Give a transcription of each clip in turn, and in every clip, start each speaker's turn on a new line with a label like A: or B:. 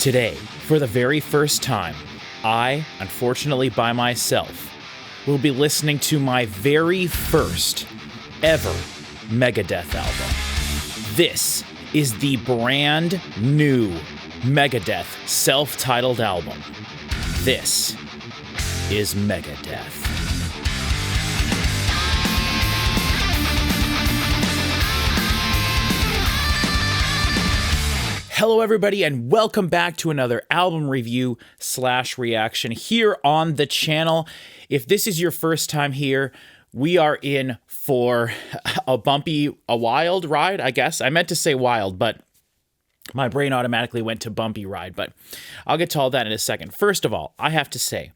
A: Today, for the very first time, I, unfortunately by myself, will be listening to my very first ever Megadeth album. This is the brand new Megadeth self-titled album. This is Megadeth. Hello everybody and welcome back to another album review / reaction here on the channel. If this is your first time here, we are in for a wild ride, I guess. I meant to say wild, but my brain automatically went to bumpy ride, but I'll get to all that in a second. First of all, I have to say,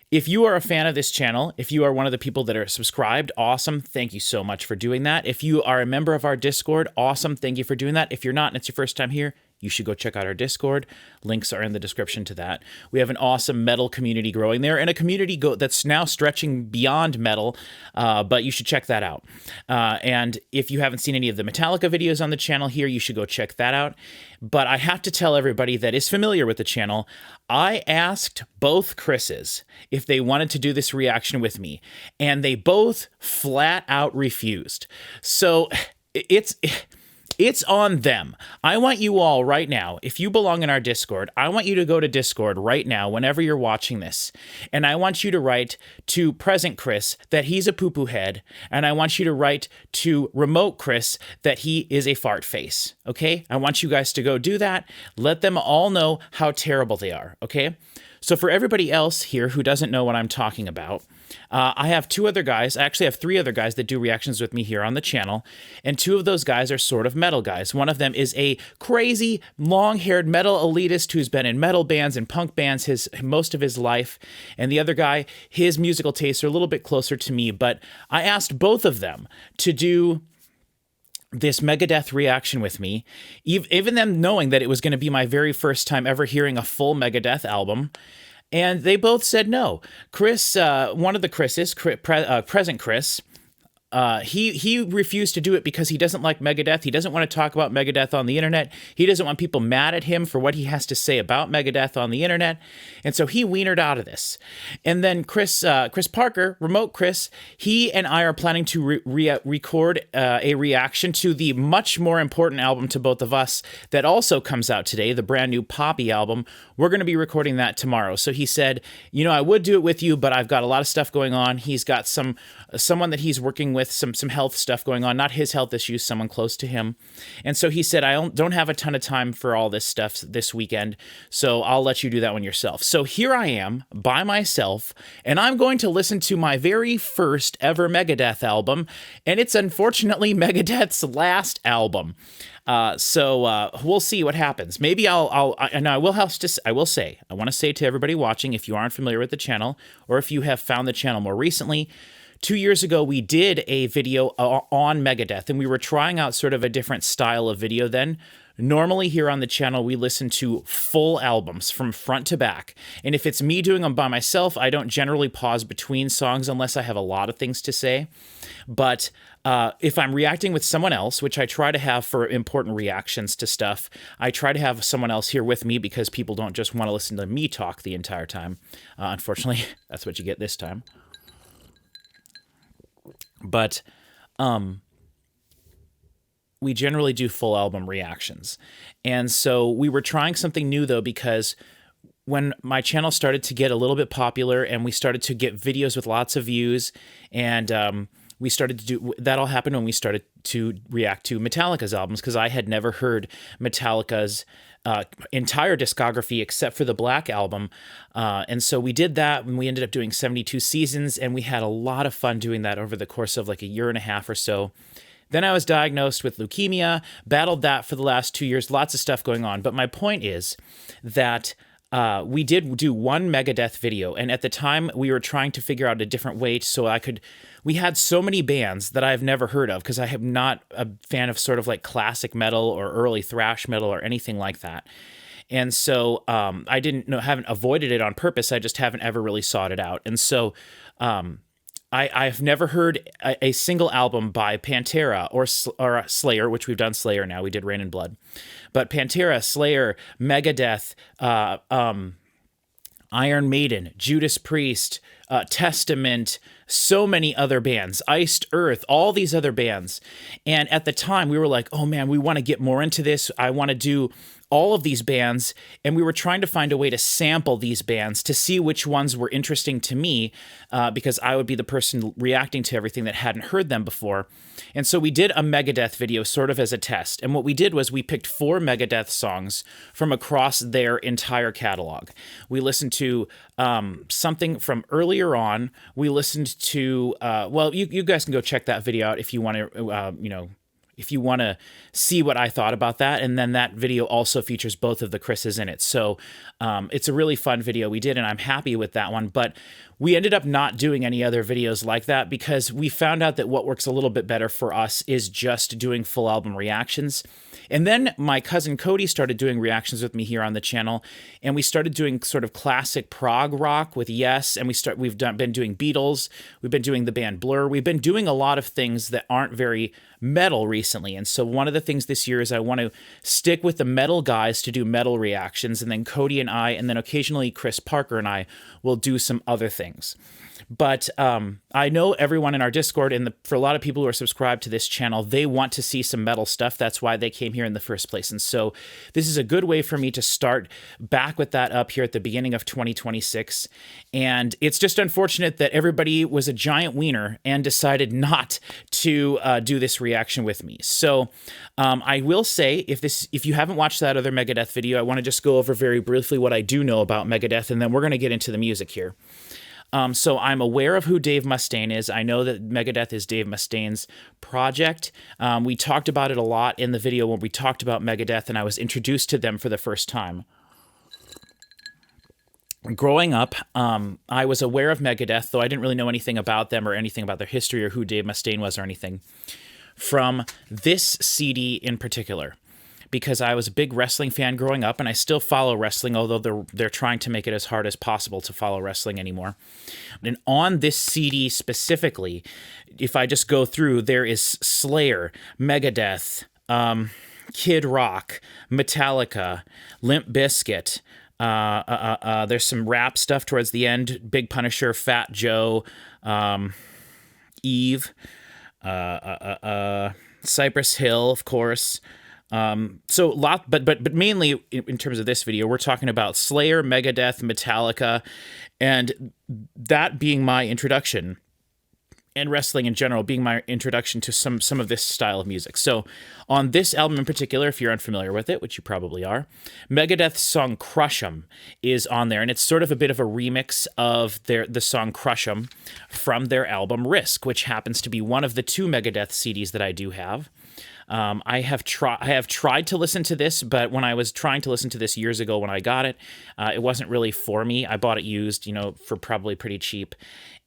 A: if you are a fan of this channel, if you are one of the people that are subscribed, awesome. Thank you so much for doing that. If you are a member of our Discord, awesome. Thank you for doing that. If you're not and it's your first time here, you should go check out our Discord. Links are in the description to that. We have an awesome metal community growing there and a community that's now stretching beyond metal, but you should check that out. And if you haven't seen any of the Metallica videos on the channel here, you should go check that out. But I have to tell everybody that is familiar with the channel, I asked both Chris's if they wanted to do this reaction with me, and they both flat out refused. So it's on them. I want you all right now, if you belong in our Discord, I want you to go to Discord right now whenever you're watching this, and I want you to write to Present Chris that he's a poo-poo head, and I want you to write to Remote Chris that he is a fart face, okay? I want you guys to go do that. Let them all know how terrible they are, okay? So for everybody else here who doesn't know what I'm talking about, I have two other guys. I actually have three other guys that do reactions with me here on the channel, and two of those guys are sort of metal guys. One of them is a crazy, long-haired metal elitist who's been in metal bands and punk bands most of his life, and the other guy, his musical tastes are a little bit closer to me, but I asked both of them to do this Megadeth reaction with me, even them knowing that it was going to be my very first time ever hearing a full Megadeth album, and they both said no. Chris, one of the Chris's, Present Chris, he refused to do it because he doesn't like Megadeth. He doesn't want to talk about Megadeth on the internet. He doesn't want people mad at him for what he has to say about Megadeth on the internet. And so he wienered out of this. And then Chris Parker, Remote Chris, he and I are planning to record a reaction to the much more important album to both of us that also comes out today, the brand new Poppy album. We're going to be recording that tomorrow. So he said, you know, I would do it with you, but I've got a lot of stuff going on. He's got someone that he's working with, some health stuff going on, not his health issues, someone close to him. And so he said, I don't have a ton of time for all this stuff this weekend, so I'll let you do that one yourself. So here I am by myself, and I'm going to listen to my very first ever Megadeth album, and it's unfortunately Megadeth's last album. So we'll see what happens. Maybe I want to say to everybody watching, if you aren't familiar with the channel, or if you have found the channel more recently, 2 years ago, we did a video on Megadeth, and we were trying out sort of a different style of video then. Normally here on the channel, we listen to full albums from front to back. And if it's me doing them by myself, I don't generally pause between songs unless I have a lot of things to say. But if I'm reacting with someone else, which I try to have for important reactions to stuff, I try to have someone else here with me because people don't just want to listen to me talk the entire time. Unfortunately, that's what you get this time. But we generally do full album reactions. And so we were trying something new, though, because when my channel started to get a little bit popular and we started to get videos with lots of views, and we started to do that, all happened when we started to react to Metallica's albums, because I had never heard Metallica's entire discography except for the Black Album. And so we did that, and we ended up doing 72 seasons, and we had a lot of fun doing that over the course of like a year and a half or so. Then I was diagnosed with leukemia, battled that for the last 2 years, lots of stuff going on. But my point is that we did do one Megadeth video, and at the time we were trying to figure out a different way so we had so many bands that I've never heard of, because I am not a fan of sort of like classic metal or early thrash metal or anything like that. And so I haven't avoided it on purpose. I just haven't ever really sought it out. And so I've never heard a single album by Pantera or Slayer, which we've done Slayer now. We did Rain and Blood. But Pantera, Slayer, Megadeth, Iron Maiden, Judas Priest, Testament, so many other bands, Iced Earth, all these other bands. And at the time, we were like, oh man, we want to get more into this. I want to do all of these bands. And we were trying to find a way to sample these bands to see which ones were interesting to me, because I would be the person reacting to everything that hadn't heard them before. And so we did a Megadeth video sort of as a test. And what we did was we picked 4 Megadeth songs from across their entire catalog. We listened to something from earlier on. We listened to, well, you guys can go check that video out if you want to, if you want to see what I thought about that. And then that video also features both of the Chris's in it. So it's a really fun video we did, and I'm happy with that one. But we ended up not doing any other videos like that because we found out that what works a little bit better for us is just doing full album reactions. And then my cousin Cody started doing reactions with me here on the channel, and we started doing sort of classic prog rock with Yes, and we've been doing Beatles, we've been doing the band Blur, we've been doing a lot of things that aren't very metal recently. And so one of the things this year is I want to stick with the metal guys to do metal reactions, and then Cody and I, and then occasionally Chris Parker and I will do some other things. But I know everyone in our Discord, and for a lot of people who are subscribed to this channel, they want to see some metal stuff. That's why they came here in the first place. And so this is a good way for me to start back with that up here at the beginning of 2026. And it's just unfortunate that everybody was a giant wiener and decided not to do this reaction with me. So I will say, if you haven't watched that other Megadeth video, I want to just go over very briefly what I do know about Megadeth, and then we're going to get into the music here. So I'm aware of who Dave Mustaine is. I know that Megadeth is Dave Mustaine's project. We talked about it a lot in the video when we talked about Megadeth, and I was introduced to them for the first time. Growing up, I was aware of Megadeth, though I didn't really know anything about them or anything about their history or who Dave Mustaine was or anything, from this CD in particular, because I was a big wrestling fan growing up, and I still follow wrestling, although they're trying to make it as hard as possible to follow wrestling anymore. And on this CD specifically, if I just go through, there is Slayer, Megadeth, Kid Rock, Metallica, Limp Bizkit. There's some rap stuff towards the end: Big Punisher, Fat Joe, Eve, Cypress Hill, of course. So but mainly in terms of this video, we're talking about Slayer, Megadeth, Metallica, and that being my introduction, and wrestling in general being my introduction to some of this style of music. So on this album in particular, if you're unfamiliar with it, which you probably are, Megadeth's song Crush 'Em is on there, and it's sort of a bit of a remix of the song Crush 'Em from their album Risk, which happens to be one of the 2 Megadeth CDs that I do have. I have tried to listen to this, but when I was trying to listen to this years ago when I got it, it wasn't really for me. I bought it used, for probably pretty cheap,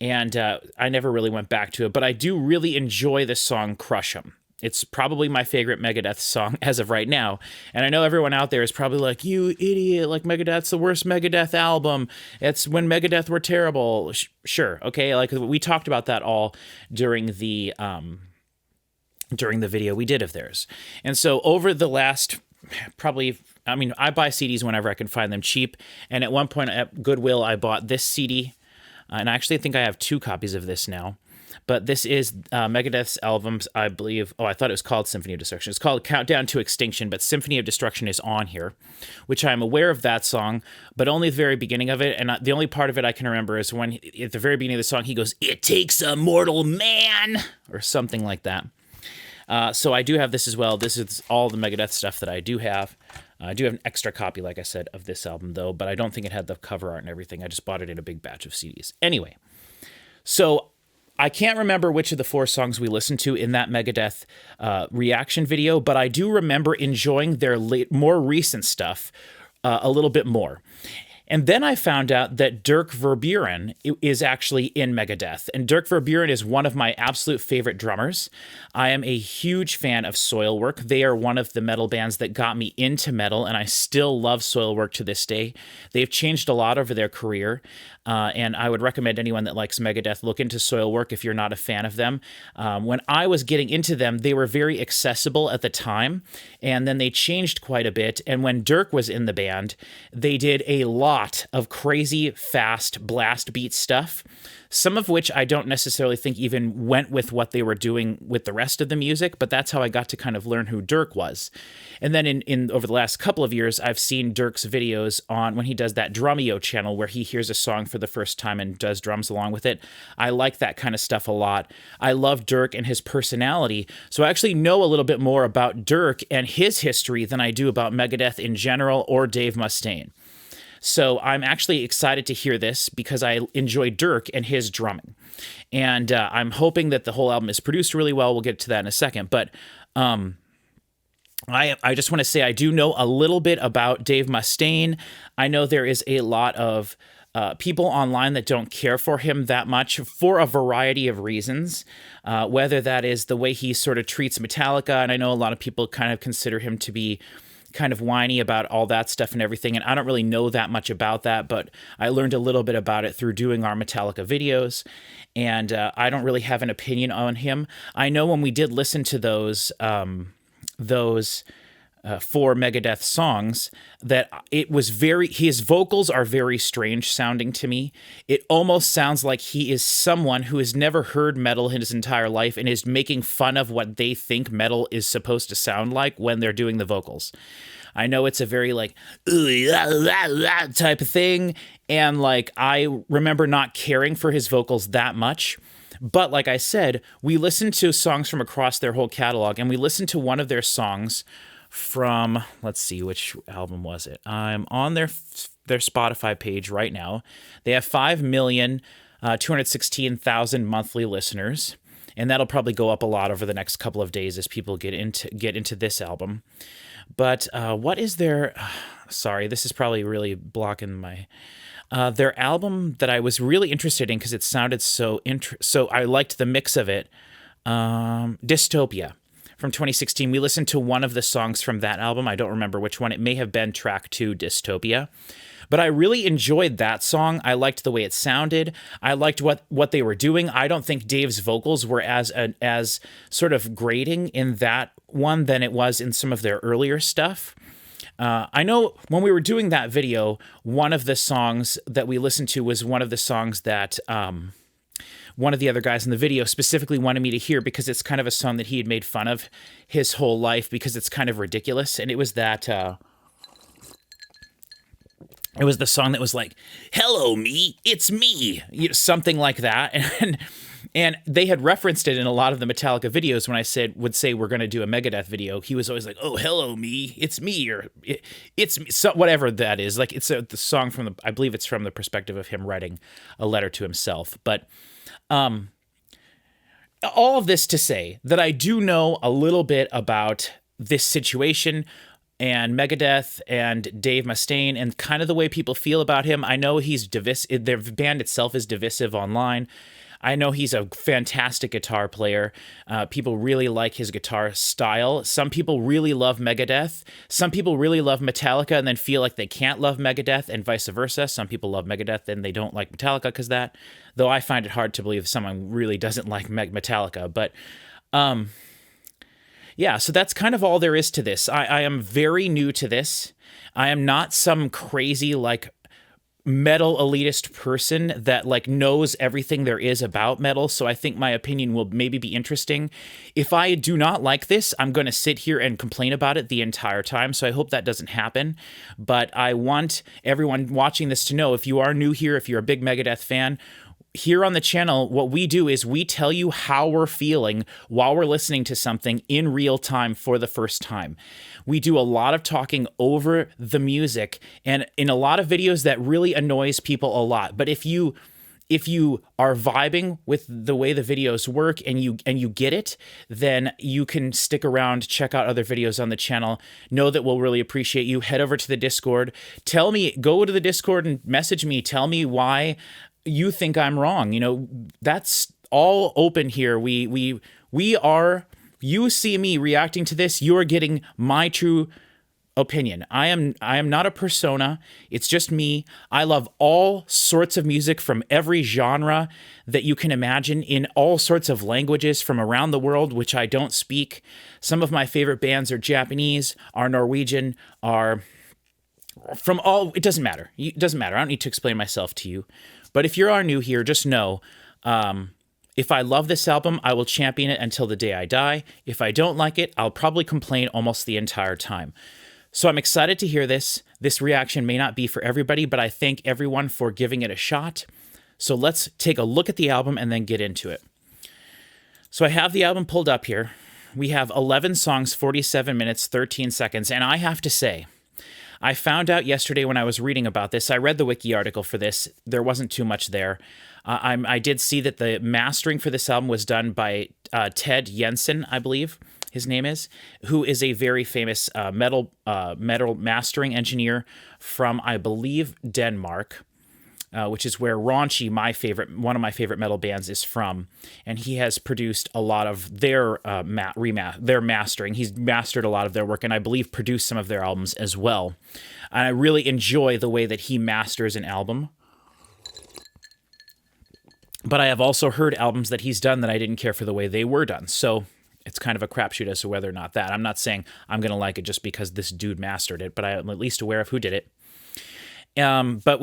A: and I never really went back to it. But I do really enjoy the song Crush 'Em. It's probably my favorite Megadeth song as of right now. And I know everyone out there is probably like, you idiot, like Megadeth's the worst Megadeth album. It's when Megadeth were terrible. Sure, okay, like we talked about that all during the video we did of theirs. And so over the last I buy CDs whenever I can find them cheap. And at one point at Goodwill, I bought this CD. And I actually think I have 2 copies of this now. But this is Megadeth's albums, I believe. Oh, I thought it was called Symphony of Destruction. It's called Countdown to Extinction, but Symphony of Destruction is on here, which I'm aware of that song, but only the very beginning of it. And the only part of it I can remember is when, at the very beginning of the song, he goes, "It takes a mortal man," or something like that. So I do have this as well. This is all the Megadeth stuff that I do have. I do have an extra copy, like I said, of this album, though, but I don't think it had the cover art and everything. I just bought it in a big batch of CDs. Anyway, so I can't remember which of the 4 songs we listened to in that Megadeth reaction video, but I do remember enjoying their more recent stuff a little bit more. And then I found out that Dirk Verburen is actually in Megadeth. And Dirk Verburen is one of my absolute favorite drummers. I am a huge fan of Soilwork. They are one of the metal bands that got me into metal, and I still love Soilwork to this day. They've changed a lot over their career, and I would recommend anyone that likes Megadeth look into Soilwork if you're not a fan of them. When I was getting into them, they were very accessible at the time, and then they changed quite a bit. And when Dirk was in the band, they did a lot of crazy, fast, blast beat stuff, some of which I don't necessarily think even went with what they were doing with the rest of the music, but that's how I got to kind of learn who Dirk was. And then in over the last couple of years, I've seen Dirk's videos on when he does that Drumeo channel where he hears a song for the first time and does drums along with it. I like that kind of stuff a lot. I love Dirk and his personality, so I actually know a little bit more about Dirk and his history than I do about Megadeth in general or Dave Mustaine. So I'm actually excited to hear this because I enjoy Dirk and his drumming. And I'm hoping that the whole album is produced really well. We'll get to that in a second. But I just want to say I do know a little bit about Dave Mustaine. I know there is a lot of people online that don't care for him that much for a variety of reasons, whether that is the way he sort of treats Metallica. And I know a lot of people kind of consider him to be kind of whiny about all that stuff and everything, and I don't really know that much about that, but I learned a little bit about it through doing our Metallica videos, and I don't really have an opinion on him. I know when we did listen to those 4 Megadeth songs, that it was his vocals are very strange sounding to me. It almost sounds like he is someone who has never heard metal in his entire life and is making fun of what they think metal is supposed to sound like when they're doing the vocals. I know it's a very like type of thing, and like I remember not caring for his vocals that much. But like I said, we listened to songs from across their whole catalog, and we listened to one of their songs from, let's see, which album was it? I'm on their Spotify page right now. They have 5,216,000 monthly listeners, and that'll probably go up a lot over the next couple of days as people get into this album. But what is their? Sorry, this is probably really blocking my. Their album that I was really interested in because it sounded so I liked the mix of it. Dystopia. From 2016. We listened to one of the songs from that album. I don't remember which one. It may have been track 2, Dystopia. But I really enjoyed that song. I liked the way it sounded. I liked what they were doing. I don't think Dave's vocals were as sort of grating in that one than it was in some of their earlier stuff. I know when we were doing that video, one of the songs that we listened to was one of the songs that one of the other guys in the video specifically wanted me to hear because it's kind of a song that he had made fun of his whole life because it's kind of ridiculous. And it was that, it was the song that was like, "Hello, me, it's me," something like that. And they had referenced it in a lot of the Metallica videos when I would say we're going to do a Megadeth video. He was always like, "Oh, hello, me, it's me," or "It's me," so whatever that is. Like it's the song from I believe it's from the perspective of him writing a letter to himself. But all of this to say that I do know a little bit about this situation and Megadeth and Dave Mustaine and kind of the way people feel about him. I know he's divisive. Their band itself is divisive online. I know he's a fantastic guitar player. People really like his guitar style. Some people really love Megadeth. Some people really love Metallica and then feel like they can't love Megadeth, and vice versa. Some people love Megadeth and they don't like Metallica because that. Though I find it hard to believe someone really doesn't like Metallica. But yeah, so that's kind of all there is to this. I am very new to this. I am not some crazy like metal elitist person that like knows everything there is about metal, so I think my opinion will maybe be interesting. If I do not like this, I'm going to sit here and complain about it the entire time, so I hope that doesn't happen. But I want everyone watching this to know, if you are new here, if you're a big Megadeth fan, here on the channel, what we do is we tell you how we're feeling while we're listening to something in real time for the first time. We do a lot of talking over the music, and in a lot of videos that really annoys people a lot. But if you if you are vibing with the way the videos work and you get it, then you can stick around, check out other videos on the channel. Know that we'll really appreciate you. Head over to the Discord. Tell me, go to the Discord and message me. Tell me why you think I'm wrong. You know, that's all open here. We are, you see me reacting to this, you're getting my true opinion. I am not a persona. It's just me. I love all sorts of music from every genre that you can imagine in all sorts of languages from around the world, which I don't speak. Some of my favorite bands are Japanese, are Norwegian, are from all, it doesn't matter. It doesn't matter. I don't need to explain myself to you. But if you are new here, just know, if I love this album, I will champion it until the day I die. If I don't like it, I'll probably complain almost the entire time. So I'm excited to hear this. This reaction may not be for everybody, but I thank everyone for giving it a shot. So let's take a look at the album and then get into it. So I have the album pulled up here. We have 11 songs, 47 minutes, 13 seconds. And I have to say, I found out yesterday when I was reading about this, I read the wiki article for this. There wasn't too much there. I did see that the mastering for this album was done by Ted Jensen, I believe his name is, who is a very famous metal mastering engineer from, I believe, Denmark, which is where Raunchy, one of my favorite metal bands, is from. And he has produced a lot of their their mastering. He's mastered a lot of their work, and I believe produced some of their albums as well. And I really enjoy the way that he masters an album. But I have also heard albums that he's done that I didn't care for the way they were done. So it's kind of a crapshoot as to whether or not that. I'm not saying I'm going to like it just because this dude mastered it, but I'm at least aware of who did it. But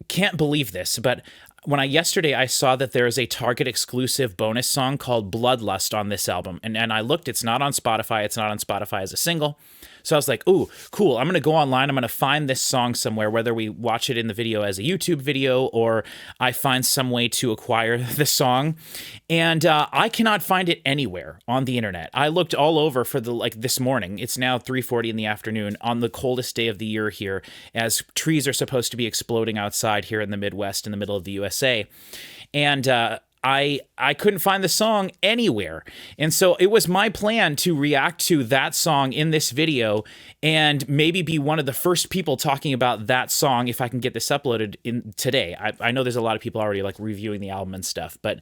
A: can't believe this, but when yesterday I saw that there is a Target exclusive bonus song called Bloodlust on this album, and I looked, it's not on Spotify. It's not on Spotify as a single. So I was like, ooh, cool. I'm going to go online. I'm going to find this song somewhere, whether we watch it in the video as a YouTube video or I find some way to acquire the song. And I cannot find it anywhere on the internet. I looked all over for this morning. It's now 3:40 in the afternoon on the coldest day of the year here, as trees are supposed to be exploding outside here in the Midwest in the middle of the USA. And I couldn't find the song anywhere. And so it was my plan to react to that song in this video and maybe be one of the first people talking about that song if I can get this uploaded in today. I know there's a lot of people already reviewing the album and stuff, but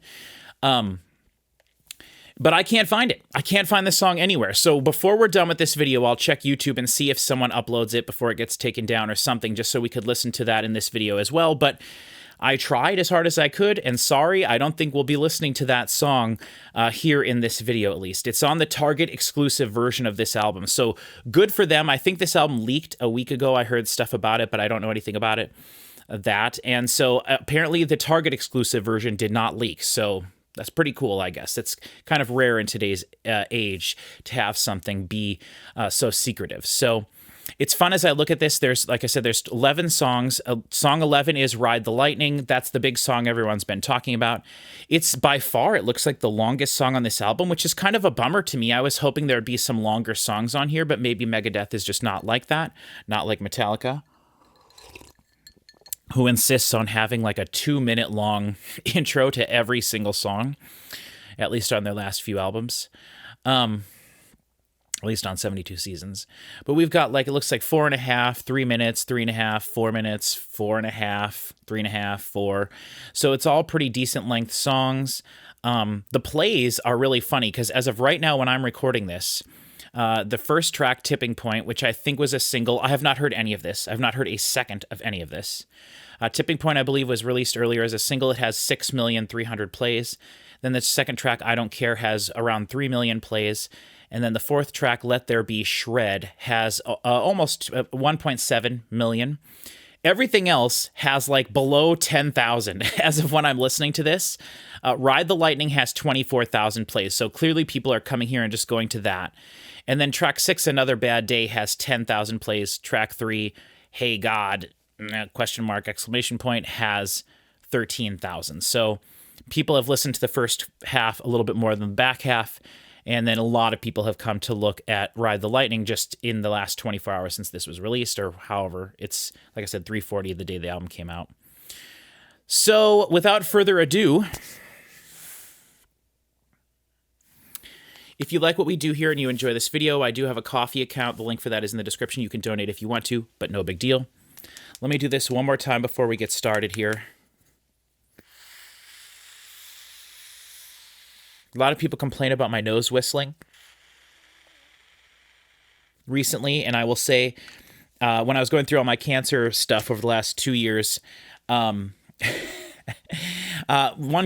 A: I can't find it. I can't find the song anywhere. So before we're done with this video, I'll check YouTube and see if someone uploads it before it gets taken down or something, just so we could listen to that in this video as well. But I tried as hard as I could, and sorry, I don't think we'll be listening to that song here in this video, at least. It's on the Target exclusive version of this album, so good for them. I think this album leaked a week ago. I heard stuff about it, but I don't know anything about it. And so apparently the Target exclusive version did not leak, so that's pretty cool, I guess. It's kind of rare in today's age to have something be so secretive. So it's fun as I look at this. There's, like I said, there's 11 songs. Song 11 is Ride the Lightning. That's the big song everyone's been talking about. It's by far, it looks like the longest song on this album, which is kind of a bummer to me. I was hoping there'd be some longer songs on here, but maybe Megadeth is just not like that. Not like Metallica, who insists on having like a 2-minute long intro to every single song, at least on their last few albums. At least on 72 seasons. But we've got it looks like 4.5, 3 minutes, 3.5, 4 minutes, 4.5, 3.5, 4. So it's all pretty decent length songs. The plays are really funny because as of right now, when I'm recording this, the first track, Tipping Point, which I think was a single, I have not heard any of this. I've not heard a second of any of this. Tipping Point, I believe, was released earlier as a single. It has 6,300,000 plays. Then the second track, I Don't Care, has around 3 million plays. And then the fourth track, Let There Be Shred, has almost 1.7 million. Everything else has below 10,000 as of when I'm listening to this. Ride the Lightning has 24,000 plays. So clearly people are coming here and just going to that. And then track 6, Another Bad Day, has 10,000 plays. Track 3, Hey God, question mark, exclamation point, has 13,000. So people have listened to the first half a little bit more than the back half. And then a lot of people have come to look at Ride the Lightning just in the last 24 hours since this was released, or however, it's, like I said, 3:40 the day the album came out. So, without further ado, if you like what we do here and you enjoy this video, I do have a Ko-fi account. The link for that is in the description. You can donate if you want to, but no big deal. Let me do this one more time before we get started here. A lot of people complain about my nose whistling recently, and I will say, when I was going through all my cancer stuff over the last 2 years, one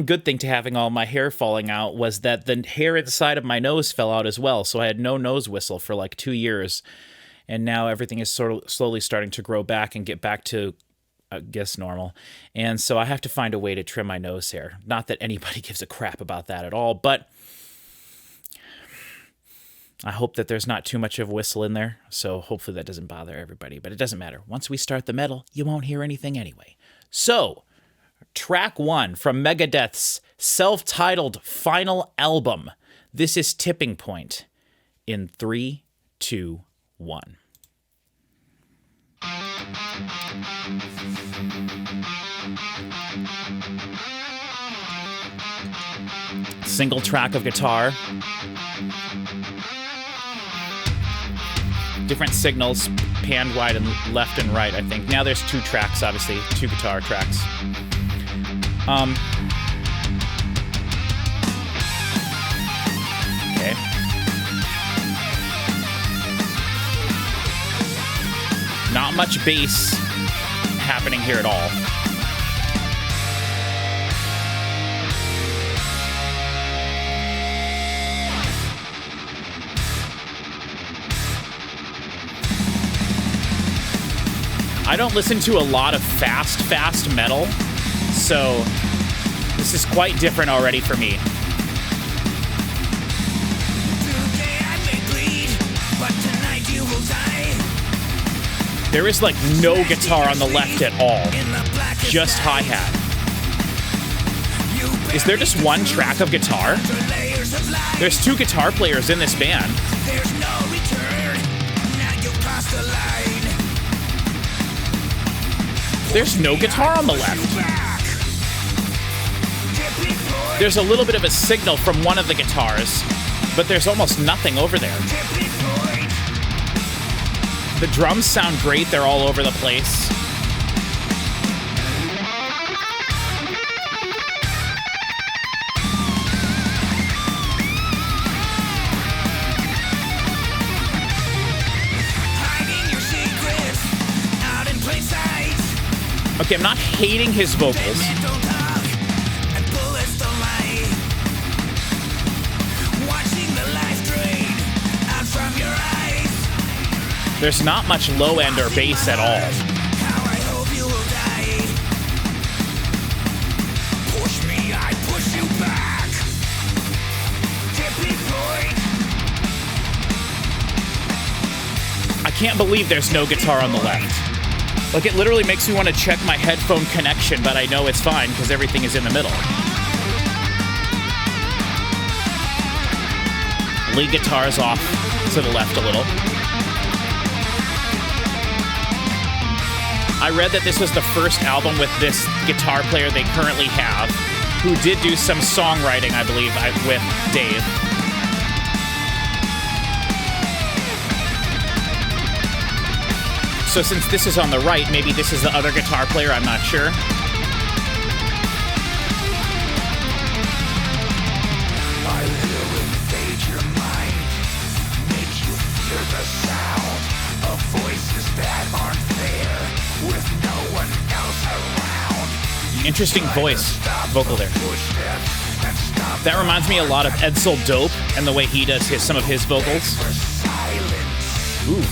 A: good thing to having all my hair falling out was that the hair at the side of my nose fell out as well, so I had no nose whistle for like 2 years, and now everything is sort of slowly starting to grow back and get back to, I guess, normal, and so I have to find a way to trim my nose hair. Not that anybody gives a crap about that at all, but I hope that there's not too much of a whistle in there, so hopefully that doesn't bother everybody, but it doesn't matter. Once we start the metal, you won't hear anything anyway. So, track 1 from Megadeth's self-titled final album. This is Tipping Point in 3, 2, 1. Single track of guitar. Different signals, panned wide and left and right, I think. Now there's 2 tracks, obviously, 2 guitar tracks. Okay. Not much bass happening here at all. I don't listen to a lot of fast metal, so this is quite different already for me. There is like no guitar on the left at all, just hi-hat. Is there just one track of guitar? There's 2 guitar players in this band. There's no guitar on the left. There's a little bit of a signal from one of the guitars, but there's almost nothing over there. The drums sound great. They're all over the place. Okay, I'm not hating his vocals. There's not much low end or bass at all. I can't believe there's no guitar on the left. Like, it literally makes me want to check my headphone connection, but I know it's fine because everything is in the middle. Lead guitar's off to the left a little. I read that this was the first album with this guitar player they currently have, who did do some songwriting, I believe, with Dave. So since this is on the right, maybe this is the other guitar player, I'm not sure.
B: I will invade your mind, make you hear the sound of voices that aren't there, with no one else around.
A: Interesting vocal there. That reminds me a lot of Edsel Dope and the way he does some of his vocals. Ooh.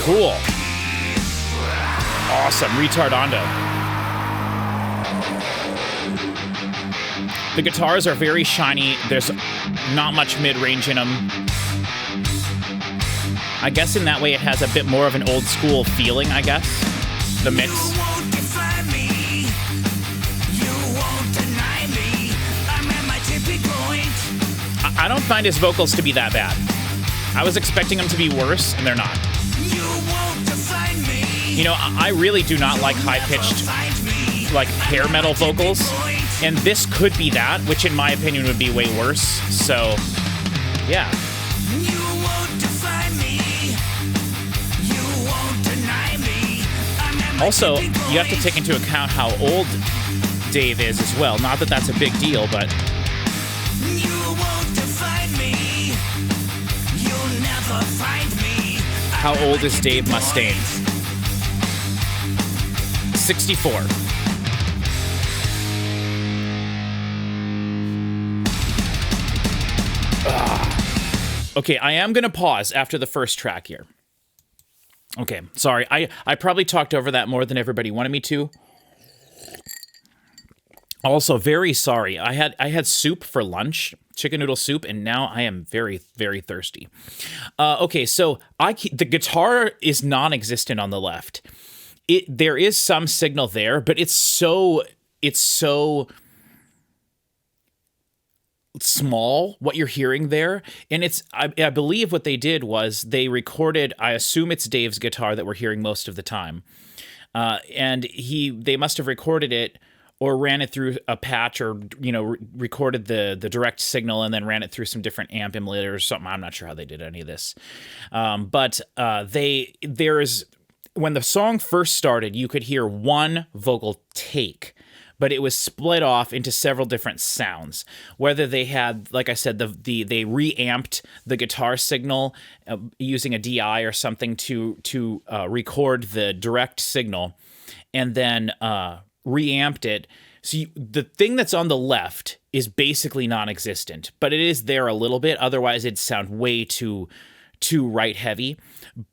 A: Cool. Awesome. Retardando. The guitars are very shiny. There's not much mid-range in them. I guess in that way it has a bit more of an old school feeling, I guess. The mix. I don't find his vocals to be that bad. I was expecting them to be worse, and they're not. You know, I really do not like high-pitched, like, hair metal vocals, and this could be that, which in my opinion would be way worse, so, yeah. Also, you have to take into account how old Dave is as well. Not that that's a big deal, but... How old is Dave Mustaine? 64. Okay, I am going to pause after the first track here. Okay, sorry. I probably talked over that more than everybody wanted me to. Also, very sorry. I had soup for lunch, chicken noodle soup, and now I am very, very thirsty. Okay, so the guitar is non-existent on the left. There is some signal there, but it's so small what you're hearing there, and it's I believe what they did was they recorded, I assume it's Dave's guitar that we're hearing most of the time, and they must have recorded it or ran it through a patch, or recorded the direct signal and then ran it through some different amp emulators or something. I'm not sure how they did any of this, but when the song first started, you could hear one vocal take, but it was split off into several different sounds. Whether they had, like I said, they reamped the guitar signal using a DI or something to record the direct signal, and then reamped it. So the thing that's on the left is basically non-existent, but it is there a little bit. Otherwise, it'd sound way too right heavy.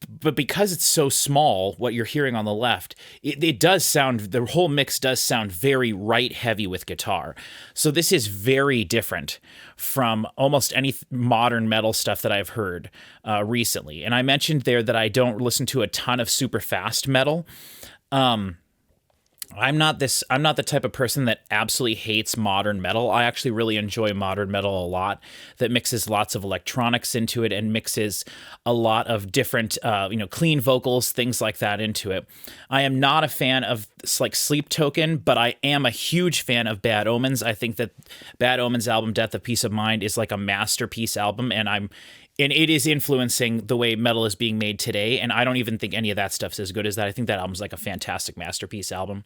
A: But because it's so small, what you're hearing on the left, it does sound, the whole mix does sound very right heavy with guitar. So this is very different from almost any modern metal stuff that I've heard recently. And I mentioned there that I don't listen to a ton of super fast metal. I'm not the type of person that absolutely hates modern metal. I actually really enjoy modern metal a lot, that mixes lots of electronics into it and mixes a lot of different, clean vocals, things like that into it. I am not a fan of like Sleep Token, but I am a huge fan of Bad Omens. I think that Bad Omens' album Death of Peace of Mind is like a masterpiece album, and it is influencing the way metal is being made today, and I don't even think any of that stuff's as good as that. I think that album's like a fantastic masterpiece album.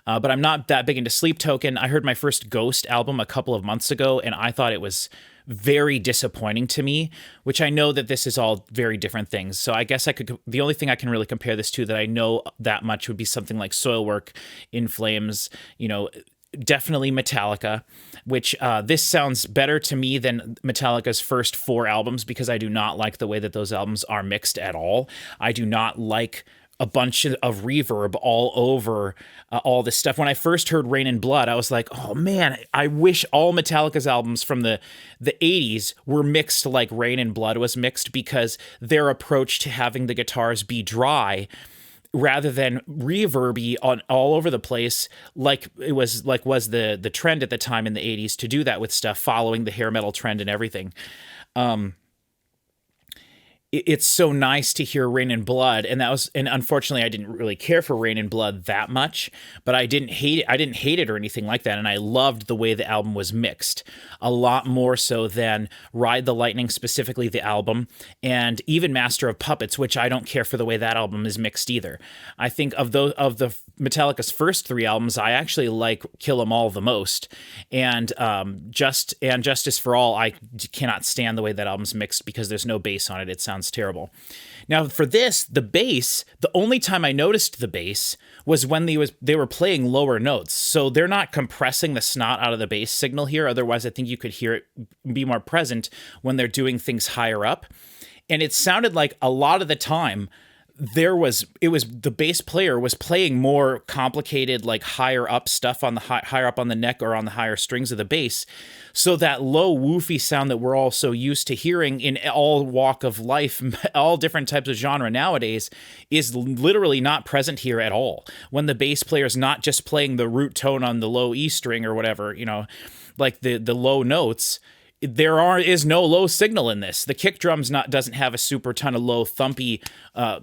A: But I'm not that big into Sleep Token. I heard my first Ghost album a couple of months ago, and I thought it was very disappointing to me, which I know that this is all very different things. So I guess the only thing I can really compare this to that I know that much would be something like Soilwork, In Flames, definitely Metallica, which this sounds better to me than Metallica's first 4 albums, because I do not like the way that those albums are mixed at all. I do not like a bunch of reverb all over all this stuff. When I first heard Rain and Blood, I was like, oh man, I wish all Metallica's albums from the 80s were mixed like Rain and Blood was mixed, because their approach to having the guitars be dry rather than reverby on all over the place, like was the trend at the time in the 80s to do that with stuff, following the hair metal trend and everything. It's so nice to hear Rain and Blood, and unfortunately I didn't really care for Rain and Blood that much, but I didn't hate it. I didn't hate it or anything like that, and I loved the way the album was mixed, a lot more so than Ride the Lightning, specifically the album, and even Master of Puppets, which I don't care for the way that album is mixed either. I think of the Metallica's first 3 albums, I actually like Kill 'Em All the most, and Justice for All, I cannot stand the way that album's mixed because there's no bass on it. It sounds terrible. Now for this, the bass, the only time I noticed the bass was when they were playing lower notes. So they're not compressing the snot out of the bass signal here. Otherwise, I think you could hear it be more present when they're doing things higher up. And it sounded like a lot of the time the bass player was playing more complicated, like higher up stuff on the higher up on the neck or on the higher strings of the bass. So that low woofy sound that we're all so used to hearing in all walk of life, all different types of genre nowadays, is literally not present here at all. When the bass player is not just playing the root tone on the low E string or whatever, like the low notes, is no low signal in this. The kick drum's doesn't have a super ton of low thumpy,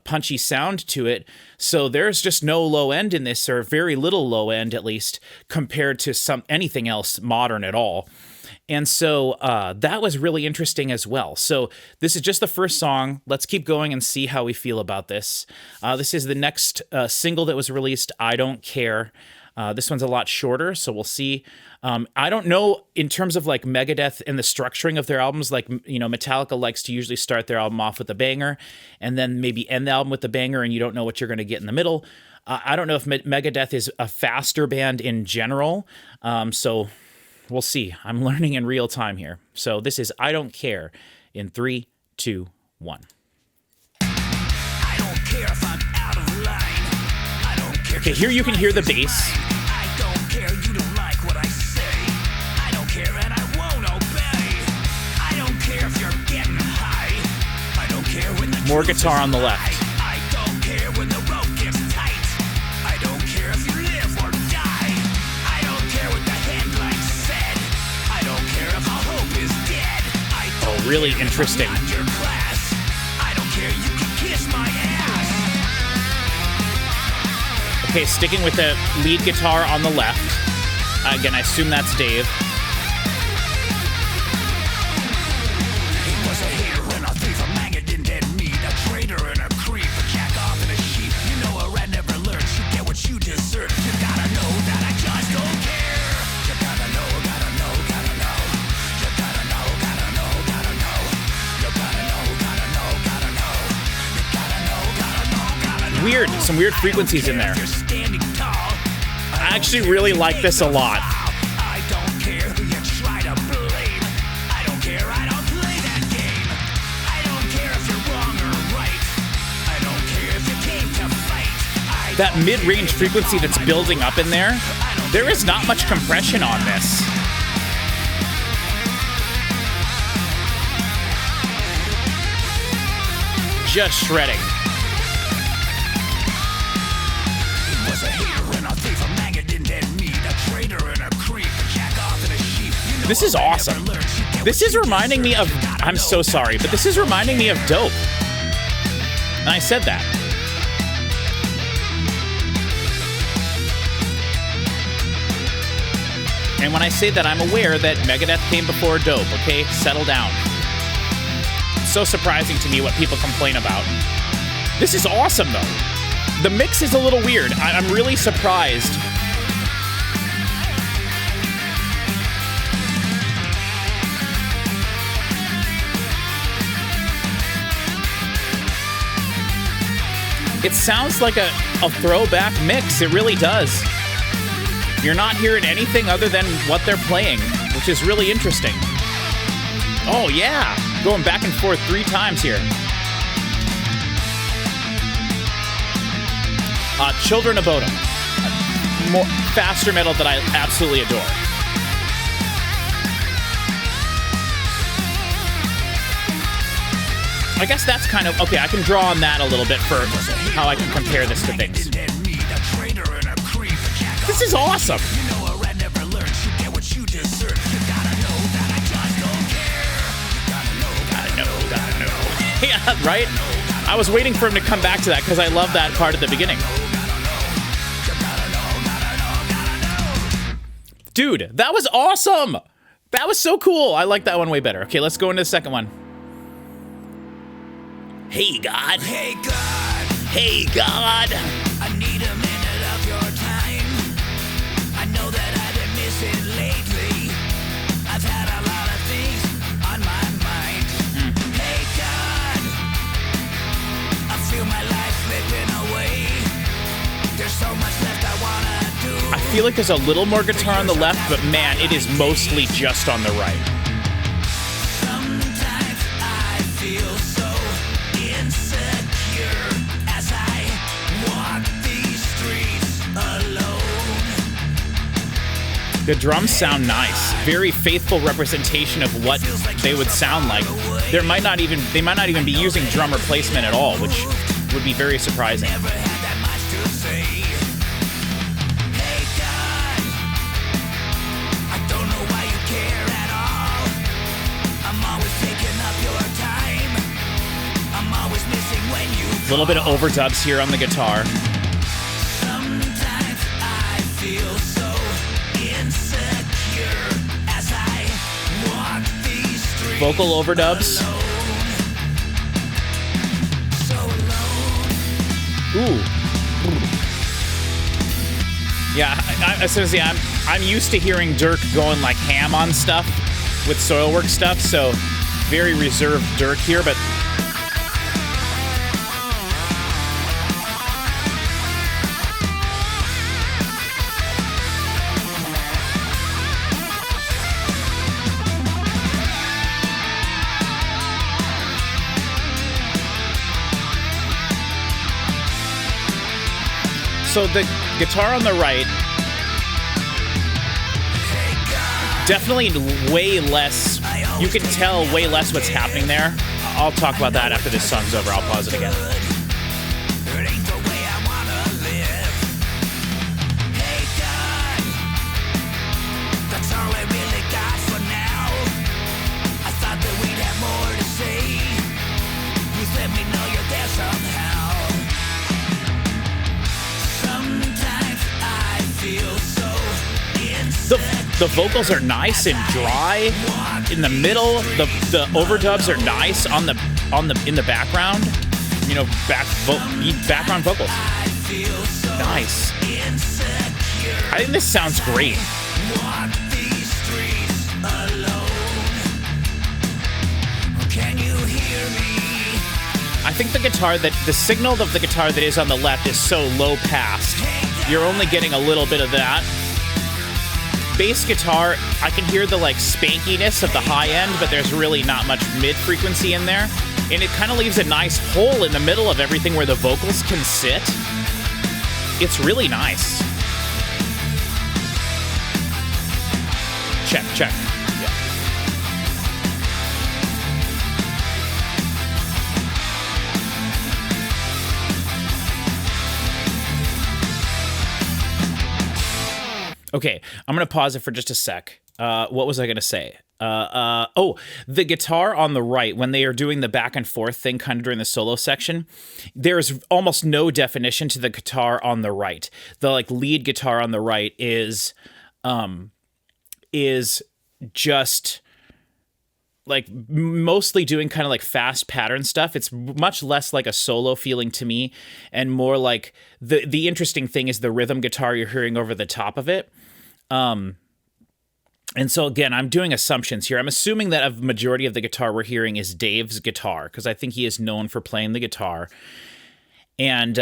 A: punchy sound to it. So there's just no low end in this, or very little low end at least, compared to anything else modern at all. And so that was really interesting as well. So this is just the first song. Let's keep going and see how we feel about this. This is the next single that was released, I Don't Care. This one's a lot shorter, so we'll see. I don't know in terms of like Megadeth and the structuring of their albums, like, you know, Metallica likes to usually start their album off with a banger and then maybe end the album with a banger and you don't know what you're going to get in the middle. I don't know if Megadeth is a faster band in general, so we'll see. I'm learning in real time here. So this is I Don't Care in 3, 2, 1.
B: I don't care if I'm out of line. I don't care.
A: Okay, here you can hear the bass.
B: I don't care, you don't like what I say. I don't care and I won't obey. I don't care if you're getting high. I don't care when the
A: More
B: truth
A: guitar
B: is
A: on the
B: lied.
A: left.
B: I don't care when the rope gets tight. I don't care if you live or die. I don't care what the headline said. I don't care if all hope is dead. I don't
A: really
B: care if I'm
A: interesting.
B: not your class. I don't care, you can kiss my ass.
A: Okay, sticking with the lead guitar on the left. Again, I assume that's Dave.
B: He was a hater and a thief, a maggot in dead meat, a traitor and a creep, a jack off and a sheep. You know a rat never learns, you get what you deserve. You gotta know that I just don't care. You gotta know, gotta know, gotta know. You gotta know, gotta know, gotta know. You gotta know, gotta know, gotta know. You gotta know, gotta know, gotta know.
A: Weird, some weird frequencies in there.
B: You're standing tall.
A: I actually really like this a lot.
B: I don't care who you try to blame. I don't care, I don't play that game. I don't care if you're wrong or right. I don't care if you came to fight.
A: That mid-range frequency that's building up in there, there is not much compression on this. Just shredding.
B: Was a hater and a thief, a maggot in dead meat, a traitor and a creep, a jack off and a sheep. You know
A: This is
B: I never
A: awesome.
B: learned. You get
A: This
B: what
A: is
B: you
A: reminding me
B: deserve.
A: of,
B: You gotta
A: I'm
B: know,
A: so sorry, but this is reminding me of Dope. And I said that. And when I say that, I'm aware that Megadeth came before Dope, okay? Settle down. So surprising to me what people complain about. This is awesome, though. The mix is a little weird. I'm really surprised. It sounds like a throwback mix. It really does. You're not hearing anything other than what they're playing, which is really interesting. Oh, yeah. Going back and forth 3 times here. Children of Bodom. More faster metal that I absolutely adore. I guess that's kind of... Okay, I can draw on that a little bit for how I can compare this to things. This is awesome.
B: You know a rat never learns. You get what you deserve. You gotta know that I just don't care. You gotta know.
A: Yeah, right? I was waiting for him to come back to that because I love that part at the beginning. Dude, that was awesome. That was so cool. I like that one way better. Okay, let's go into the second one. Hey, God.
B: Hey God,
A: Hey, God.
B: I need a minute of your time. I know that I've been missing lately. I've had a lot of things on my mind. Hey God, I feel my life slipping away. There's so much left I wanna do.
A: I feel like there's a little more guitar on the left, but man, it is mostly just on the right.
B: Sometimes I feel so insecure as I walk these streets alone.
A: The drums sound nice. Very faithful representation of what they would sound like. They might not even be using drum replacement at all, which would be very surprising.
B: Never had that much to say. Hey God, I don't know why you care at all.
A: A little bit of overdubs here on the guitar.
B: Sometimes I feel so insecure as I walk these streets.
A: Vocal overdubs. Ooh. Yeah, I'm used to hearing Dirk going like ham on stuff with Soilwork stuff, so very reserved Dirk here, but so the guitar on the right, definitely way less, you can tell way less what's happening there. I'll talk about that after this song's over. I'll pause it again.
B: It ain't the way I wanna live. Hey God, that's all I really got for now. I thought that we'd have more to say. Please let me know you're there somehow. Sometimes I feel so insecure.
A: The vocals are nice and dry in the middle. The overdubs are nice in the background. You know, background vocals. Nice. I think this sounds great.
B: Walk these streets alone. Can you hear me?
A: I think the signal of the guitar that is on the left is so low passed. You're only getting a little bit of that. Bass guitar, I can hear the like spankiness of the high end, but there's really not much mid frequency in there. And it kind of leaves a nice hole in the middle of everything where the vocals can sit. It's really nice. Check. Yeah. Okay, I'm going to pause it for just a sec. What was I going to say? The guitar on the right, when they are doing the back and forth thing kind of during the solo section, there's almost no definition to the guitar on the right. The like lead guitar on the right is just like mostly doing kind of like fast pattern stuff. It's much less like a solo feeling to me, and more like the interesting thing is the rhythm guitar you're hearing over the top of it. And so again, I'm doing assumptions here. I'm assuming that a majority of the guitar we're hearing is Dave's guitar, because I think he is known for playing the guitar. And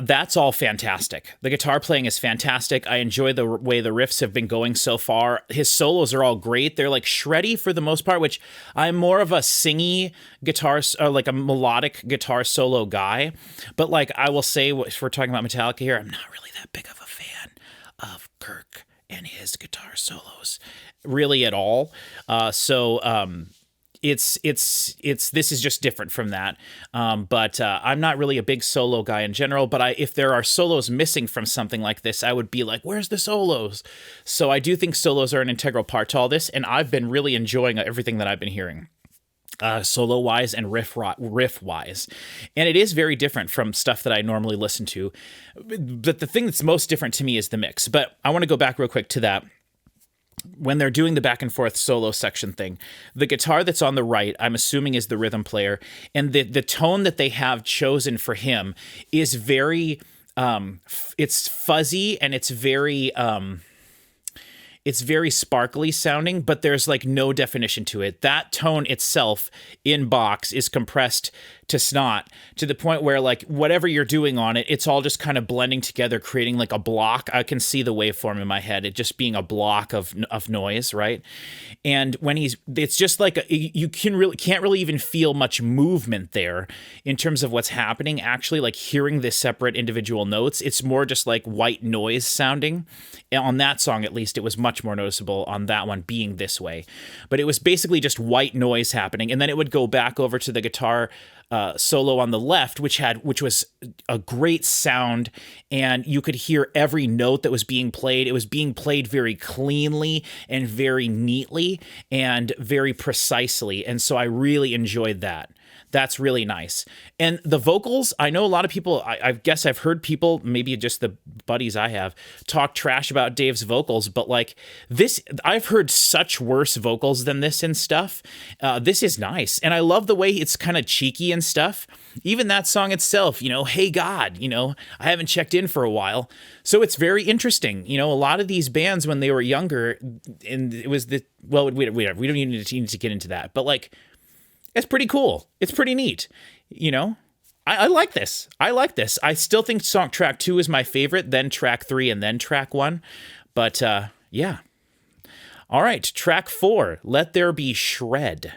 A: that's all fantastic. The guitar playing is fantastic. I enjoy the way the riffs have been going so far. His solos are all great. They're like shreddy for the most part, which I'm more of a singy guitar, or like a melodic guitar solo guy. But like I will say, if we're talking about Metallica here, I'm not really that big of a fan of Kirk and his guitar solos, really at all. This is just different from that. But I'm not really a big solo guy in general, but if there are solos missing from something like this, I would be like, where's the solos? So I do think solos are an integral part to all this, and I've been really enjoying everything that I've been hearing. Solo-wise and riff-wise. And it is very different from stuff that I normally listen to. But the thing that's most different to me is the mix. But I want to go back real quick to that. When they're doing the back and forth solo section thing, the guitar that's on the right, I'm assuming is the rhythm player, and the tone that they have chosen for him is very, it's fuzzy and it's very sparkly sounding, but there's like no definition to it. That tone itself in box is compressed to snot, to the point where like whatever you're doing on it, it's all just kind of blending together, creating like a block. I can see the waveform in my head, it just being a block of noise, right? And when it's just like you can't really even feel much movement there in terms of what's happening. Actually, like hearing the separate individual notes, it's more just like white noise sounding. And on that song, at least, it was much more noticeable on that one being this way. But it was basically just white noise happening, and then it would go back over to the guitar solo on the left, which was a great sound, and you could hear every note that was being played. It was being played very cleanly and very neatly and very precisely, and so I really enjoyed that. That's really nice. And the vocals, I know a lot of people, I guess I've heard people, maybe just the buddies I have, talk trash about Dave's vocals, but like this, I've heard such worse vocals than this and stuff. This is nice. And I love the way it's kind of cheeky and stuff. Even that song itself, you know, hey God, you know, I haven't checked in for a while. So it's very interesting. You know, a lot of these bands when they were younger, and it was the, well, we don't need to get into that, but like, it's pretty cool. It's pretty neat. You know, I like this. I like this. I still think track 2 is my favorite, then track 3, and then track 1. But yeah. All right, track 4, Let There Be Shred,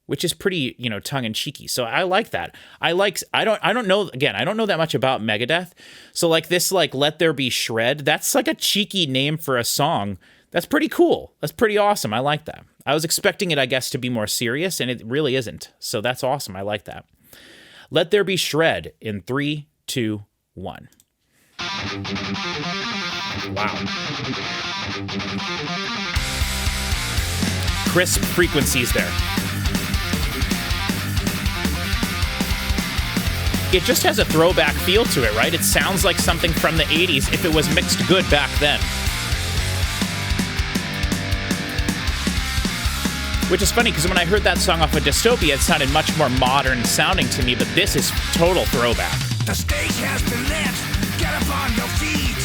A: which is pretty, you know, tongue-in-cheeky. So I like that. I don't know, again, I don't know that much about Megadeth. So like this, like, Let There Be Shred, that's like a cheeky name for a song. That's pretty cool. That's pretty awesome. I like that. I was expecting it, I guess, to be more serious, and it really isn't. So that's awesome. I like that. Let There Be Shred in 3, 2, 1. Wow. Crisp frequencies there. It just has a throwback feel to it, right? It sounds like something from the 80s if it was mixed good back then. Which is funny, because when I heard that song off of Dystopia, it sounded much more modern sounding to me, but this is total throwback.
B: The stage has been lit. Get up on your feet.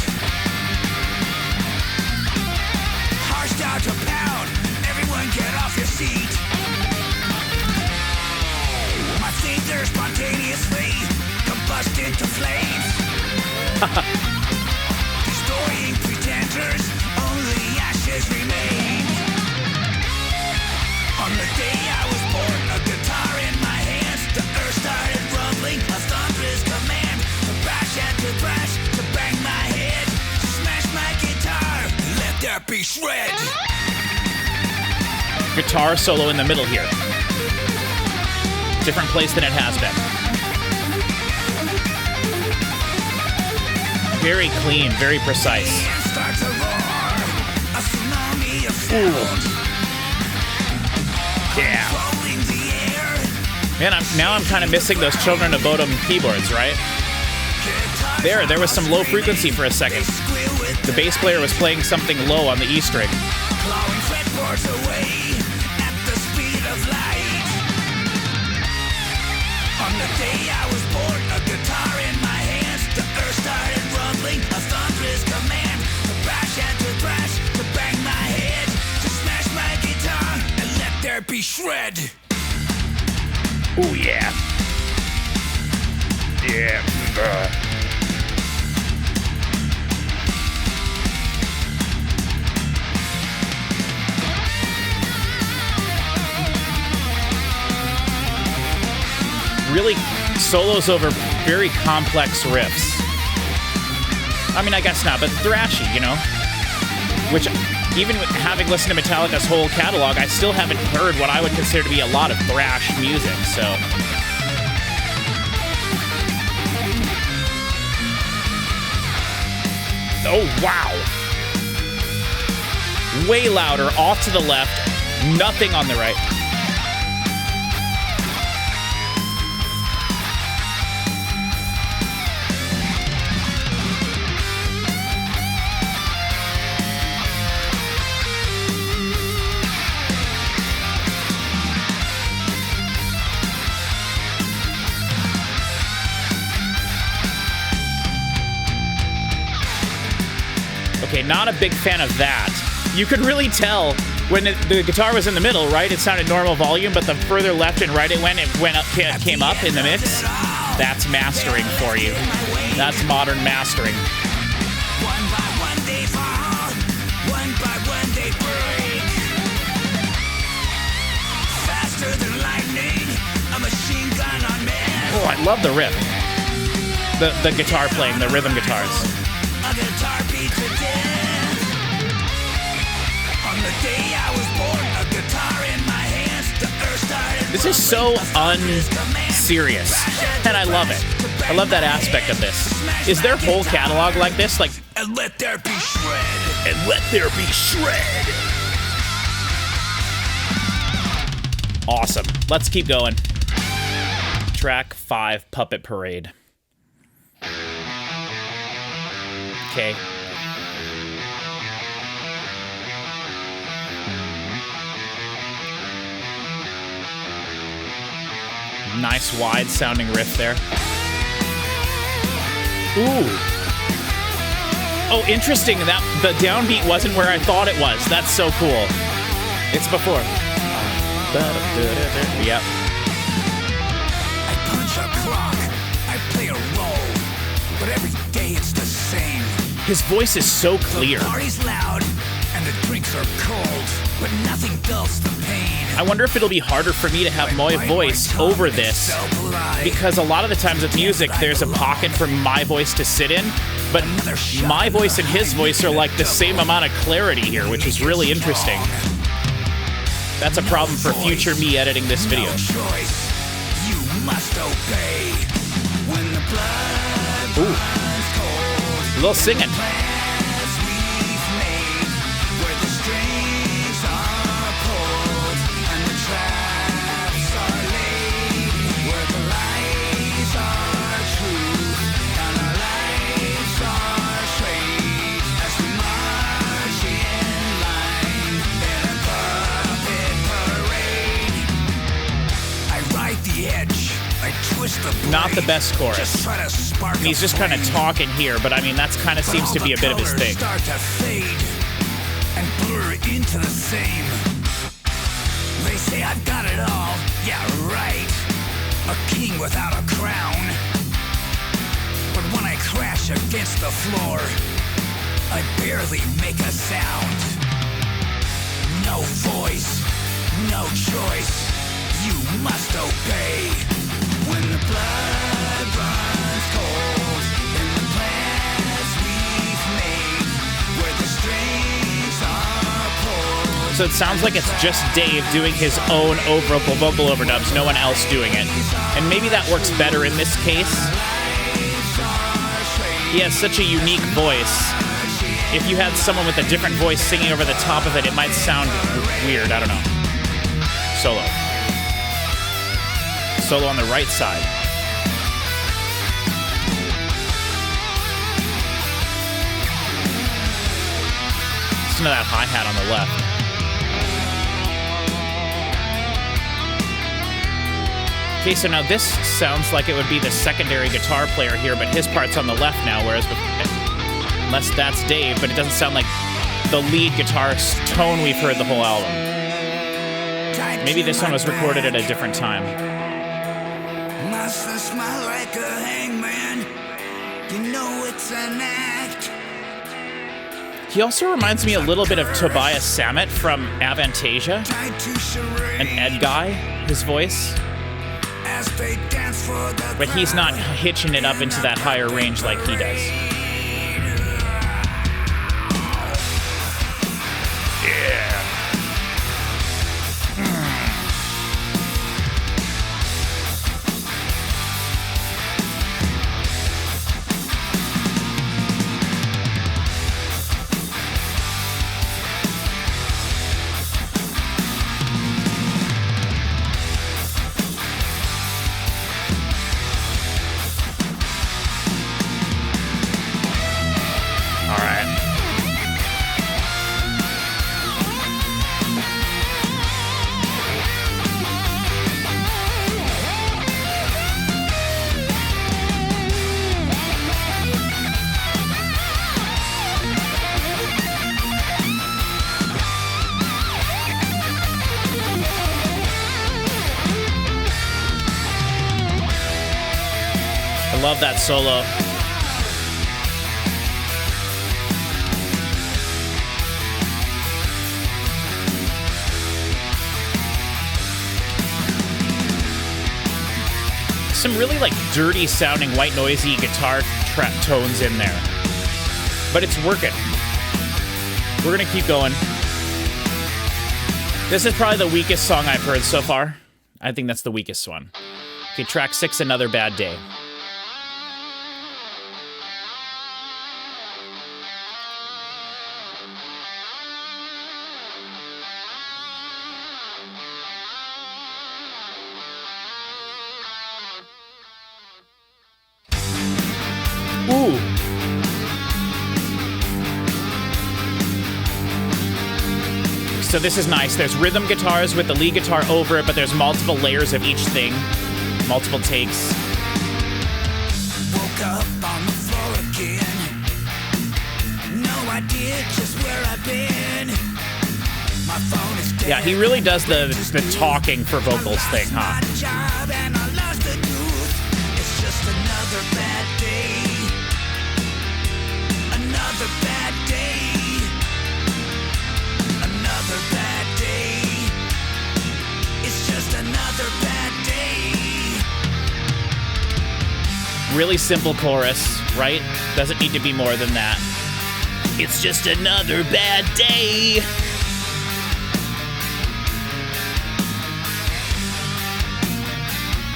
B: Harsh out to pound. Everyone get off your seat. My fingers spontaneously combust into flames. Destroying pretenders, only ashes remain. On the day I was born, a guitar in my hands, the earth started rumbling, a thunderous command, to bash and to thrash, to bang my head, to smash my guitar, let there be shred.
A: Guitar solo in the middle here. Different place than it has been. Very clean, very precise. Ooh. Yeah. Man, I'm kind of missing those Children of Bodom keyboards, right? There was some low frequency for a second. The bass player was playing something low on the E string.
B: On the day I was born, a guitar in my hands, the earth started rumbling, a thunderous command, to bash and to thrash, to bang my head, to smash my guitar, and let there be shred.
A: Ooh, yeah. Yeah. Really solos over very complex riffs. I mean, I guess not, but thrashy, you know? Which, even with having listened to Metallica's whole catalog, I still haven't heard what I would consider to be a lot of thrash music, so... Oh, wow! Way louder, off to the left, nothing on the right. Okay, not a big fan of that. You could really tell when the guitar was in the middle, right? It sounded normal volume, but the further left and right it went up, came up in the mix. That's mastering for you. That's modern mastering.
B: One by one they fall, one by one they break. Faster than lightning, a machine gun on man.
A: Oh, I love the riff. The guitar playing, the rhythm guitars.
B: A guitar beat to death. On the day I was born, a guitar in my hands, the earth started.
A: This is so unserious, and I love it. I love that aspect of this. Is their whole catalog like this? Like,
B: and let there be shred.
A: and let there be shred. Awesome. Let's keep going. Track 5, Puppet Parade. Okay. Nice wide sounding riff there. Ooh. Oh, interesting. That the downbeat wasn't where I thought it was. That's so cool. It's before. Yep.
B: I punch a clock, I play a role, but every day it's the same.
A: His voice is so clear.
B: The party's loud, and the drinks are cold, but nothing dulls the pain.
A: I wonder if it'll be harder for me to have my voice over this, because a lot of the times with music, there's a pocket for my voice to sit in, but my voice and his voice are like the same amount of clarity here, which is really interesting. That's a problem for future me editing this video.
B: No choice, you must obey. When the blood runs cold,
A: A little singing.
B: plans we've made, where the strings are pulled and the traps are laid, where the lies are truth and our lives are straight, as we march in line in a puppet parade. I ride the edge, I twist the blade.
A: Not the best chorus.
B: Just try to spark
A: He's just kind of talking here, but I mean, that's kind of seems to be a bit of his thing.
B: Start to fade and blur into the same. They say I've got it all, yeah right, a king without a crown. But when I crash against the floor, I barely make a sound. No voice, no choice, you must obey. When the blood runs cold in the plans we've made, where the strings are pulled.
A: So it sounds like it's just Dave doing his own vocal overdubs, no one else doing it. And maybe that works better in this case. He has such a unique voice. If you had someone with a different voice singing over the top of it, it might sound weird. I don't know. Solo. Solo on the right side. Listen to that hi-hat on the left. Okay, so now this sounds like it would be the secondary guitar player here, but his part's on the left now, whereas unless that's Dave, but it doesn't sound like the lead guitar tone we've heard the whole album. Maybe this one was recorded at a different time.
B: Must I smile like a hangman? You know it's an act.
A: He also reminds me a little bit of Tobias Sammet from Avantasia,
B: Tried to charade
A: an Ed guy, his voice.
B: as they dance for the
A: But he's not hitching it up into that higher range like he does. Love that solo. Some really like dirty sounding white noisy guitar trap tones in there. But it's working. We're gonna keep going. This is probably the weakest song I've heard so far. I think that's the weakest one. Okay, track 6, Another Bad Day. Ooh. So this is nice. There's rhythm guitars with the lead guitar over it, but there's multiple layers of each thing. Multiple takes.
B: Woke up on the floor again. No idea just where I've been. My phone is dead.
A: Yeah, he really does the talking for vocals thing, huh?
B: My job and I lost the tooth. It's just another bad day. Another bad day. Another bad day. It's just another bad day.
A: Really simple chorus, right? Doesn't need to be more than that. It's just another bad day.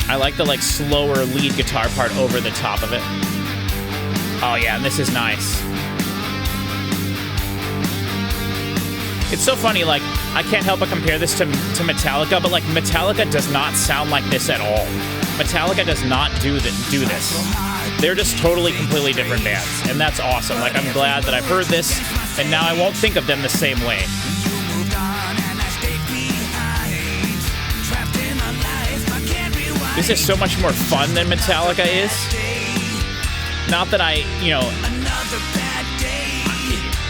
A: I like the slower lead guitar part over the top of it. Oh yeah, and this is nice. It's so funny, I can't help but compare this to Metallica, but Metallica does not sound like this at all. Metallica does not do this. They're just totally, completely different bands, and that's awesome. I'm glad that I've heard this, and now I won't think of them the same way. This is so much more fun than Metallica is. Not that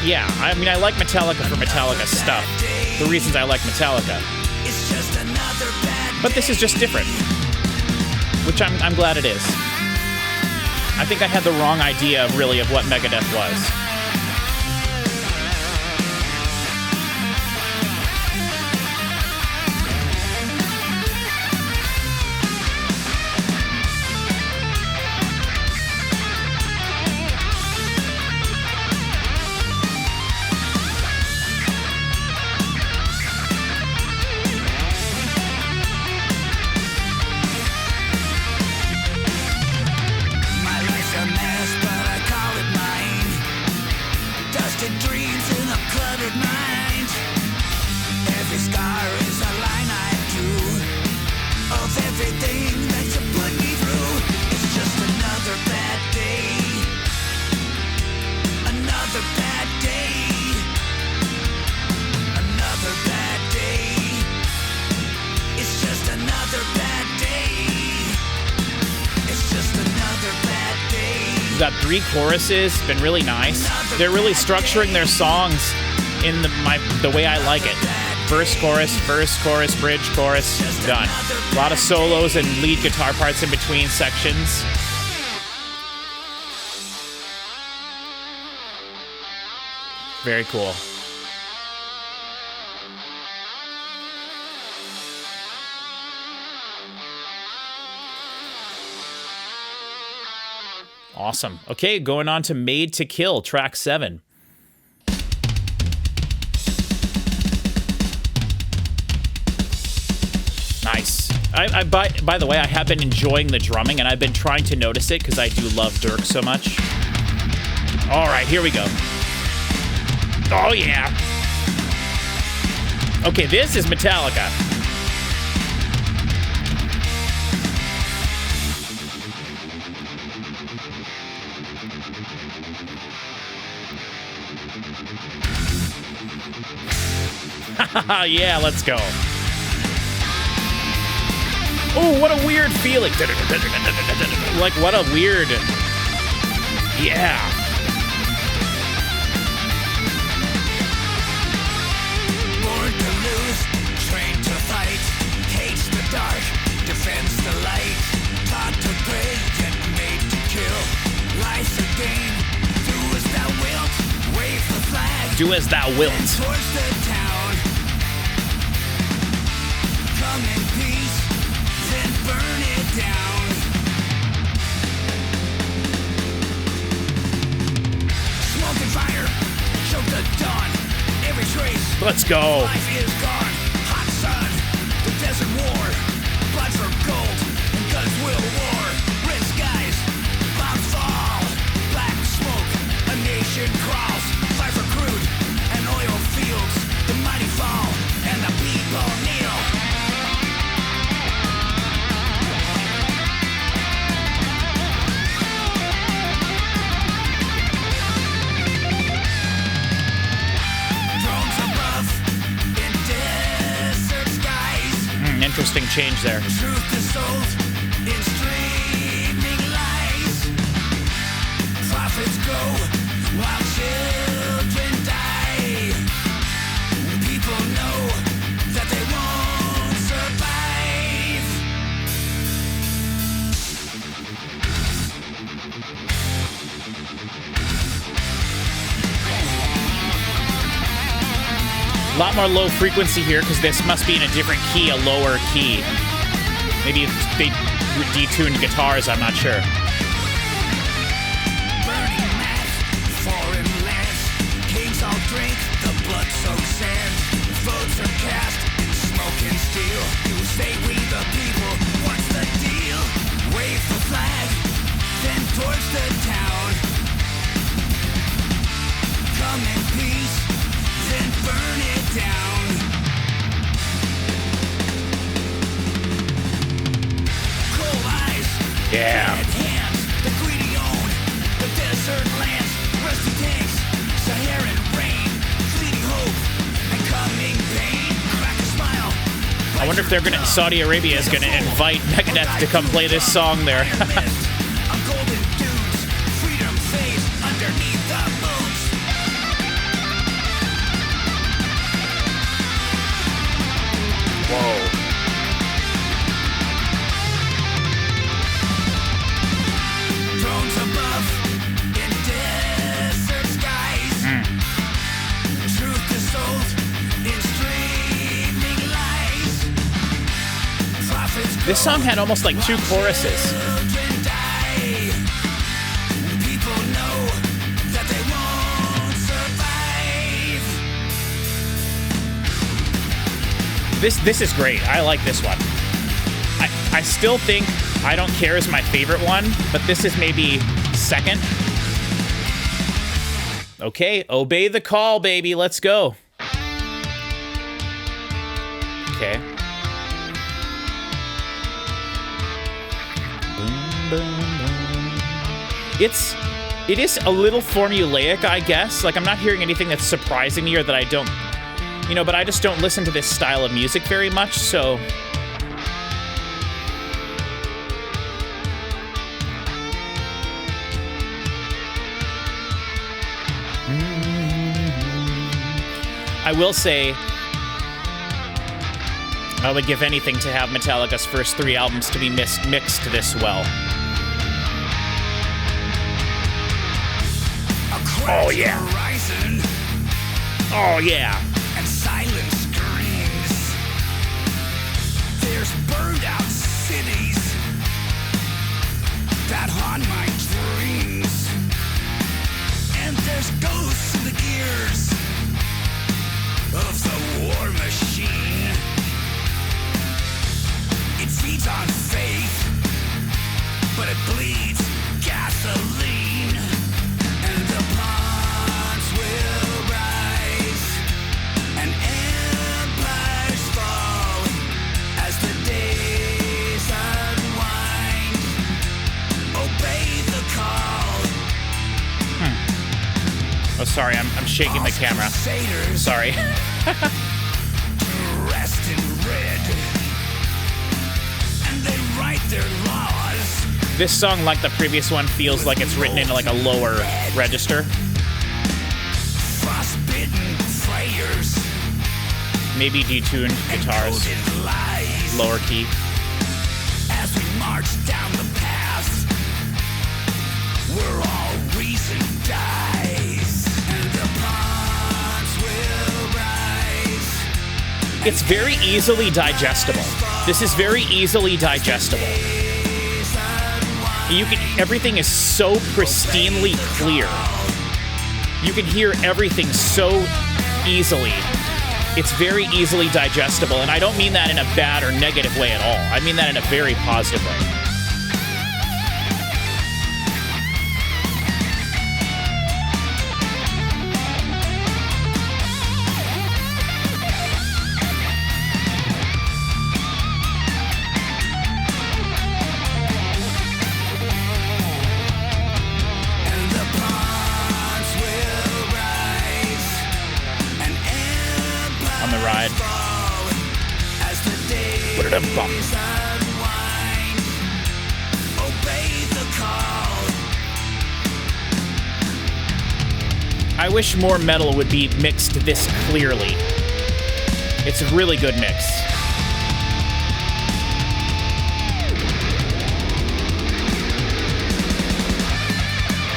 A: yeah, I mean, I like Metallica for Metallica stuff. The reasons I like Metallica. But this is just different. Which I'm glad it is. I think I had the wrong idea of what Megadeth was. Got 3 choruses, been really nice. They're really structuring their songs in the way I like it. Verse, chorus, bridge, chorus, done. A lot of solos and lead guitar parts in between sections. Very cool. Awesome. Okay, going on to Made to Kill, track 7. Nice. By the way, I have been enjoying the drumming, and I've been trying to notice it because I do love Dirk so much. All right, here we go. Oh, yeah. Okay, this is Metallica. Yeah, let's go. Oh, what a weird feeling. What a weird... Yeah.
B: Born to lose, trained to fight, hates the dark, defends the light, taught to pray, yet made to kill. Life's a game, do as thou wilt, wave the flag.
A: Do as thou wilt.
B: Towards the town. Come in peace, then burn it down. Smoke and fire, choke the dawn. Every trace.
A: Let's go.
B: Life is gone. Hot sun, the desert war. Blood for gold, and guns will war. Red skies, bombs fall. Black smoke, a nation crawls. Fire for crude and oil fields. The mighty fall, and the people kneel.
A: interesting change there.
B: Truth is sold in streaming lies. Profits grow while children die. People know that they won't survive.
A: A lot more low frequency here because this must be in a different key, a lower key. Maybe they detuned guitars, I'm not sure.
B: Burning mass, foreign lands. Kings all drink the blood-soaked sand. Votes are cast in smoke and steel. You say we the people, what's the deal? Wave the flag, then torch the town. Come in peace, then burn it down. Cold eyes,
A: Yeah.
B: red hands, the greedy own the desert lands, rusty tanks, Saharan rain, fleeting hope, and coming pain. Crack a smile.
A: I wonder if they're gonna. Saudi Arabia is gonna invite Megadeth to come play this song there.
B: On golden dunes, freedom fades underneath the moons.
A: Whoa.
B: Drones above in desert skies. Truth is sold in streaming lies. Profits
A: This song had almost like 2 choruses.
B: children die. People know that they won't survive.
A: This is great. I like this one. I still think I Don't Care is my favorite one, but this is maybe second. Okay, obey the call, baby. Let's go. Okay. It is a little formulaic, I guess. Like, I'm not hearing anything that's surprising me or that I don't, but I just don't listen to this style of music very much, so. I will say, I would give anything to have Metallica's first 3 albums to be mixed this well. Oh, yeah.
B: Horizon
A: Oh, yeah.
B: and silent screams. There's burned out cities that haunt my dreams. And there's ghosts in the gears of the war machine. It feeds on faith, but it bleeds gasoline. And the pawns will rise, and empires fall as the days unwind. Obey the call.
A: Oh, sorry, I'm shaking the camera.
B: Crusaders
A: Sorry.
B: dressed in red, and they write their laws.
A: This song, like the previous one, feels like it's written in like a lower register.
B: Frostbitten frayers,
A: Maybe detuned guitars,
B: encoded lies.
A: lower key.
B: As we march down the path where all reason dies, and the pawns will rise.
A: It's very easily digestible. This is very easily digestible. Everything is so pristinely clear. You can hear everything so easily. It's very easily digestible, and I don't mean that in a bad or negative way at all. I mean that in a very positive way.
B: And the pawns will rise, and empires
A: On the ride.
B: fall as the days
A: Ba-da-dum-bum. I wish more metal would be mixed this clearly. It's a really good mix.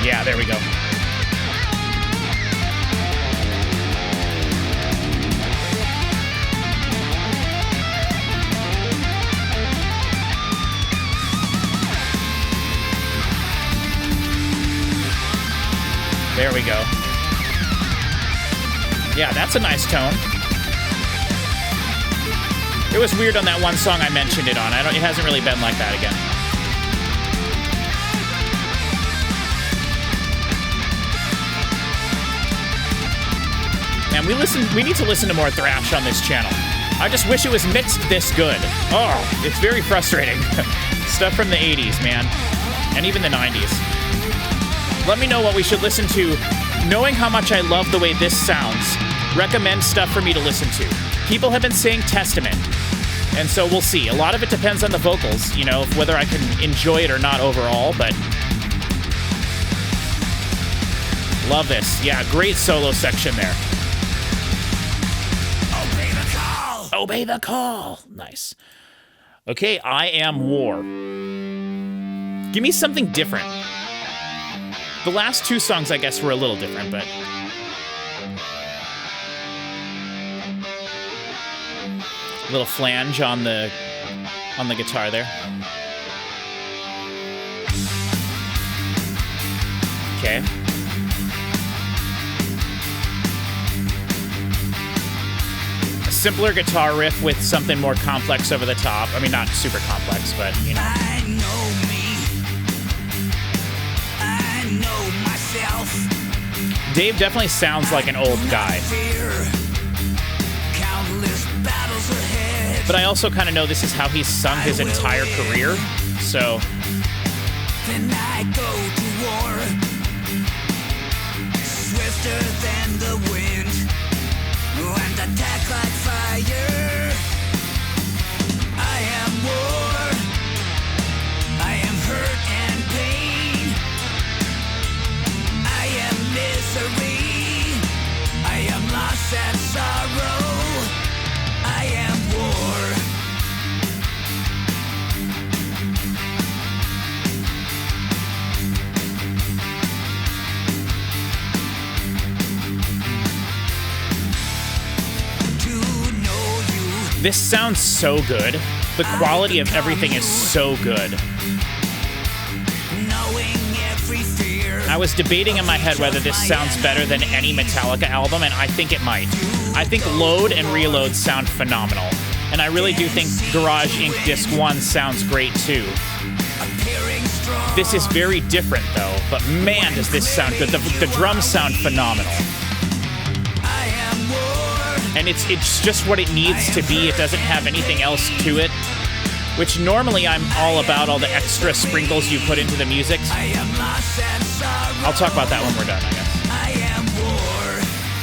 A: Yeah, there we go. There we go. Yeah, that's a nice tone. It was weird on that one song I mentioned it on. It hasn't really been like that again. Man, we need to listen to more thrash on this channel. I just wish it was mixed this good. Oh, it's very frustrating. Stuff from the 80s, man. And even the 90s. Let me know what we should listen to. Knowing how much I love the way this sounds, recommend stuff for me to listen to. People have been saying Testament, and so we'll see. A lot of it depends on the vocals, you know, whether I can enjoy it or not overall, but love this. Yeah, great solo section there.
B: Obey the call.
A: Obey the call. Nice. Okay, I Am War. Give me something different. The last two songs, I guess, were a little different, but a little flange on the guitar there. Okay. A simpler guitar riff with something more complex over the top. I mean, not super complex, but, you know.
B: I know me. I know myself.
A: Dave definitely sounds like an old guy. But I also kind of know this is how he's sung his entire career, so.
B: Then I go to war, swifter than the wind, and attack like fire. I am war, I am hurt and pain, I am misery, I am loss and sorrow. I am war. To know you.
A: This sounds so good. The quality of everything is so good.
B: Knowing every fear.
A: I was debating in my head whether this sounds better than any Metallica album, and I think it might. I think Load and Reload sound phenomenal. And I really do think Garage Inc. Disc 1 sounds great too. This is very different though, but man does this sound good. The drums sound phenomenal. And it's just what it needs to be. It doesn't have anything else to it. Which normally I'm all about all the extra sprinkles you put into the music. I'll talk about that when we're done, I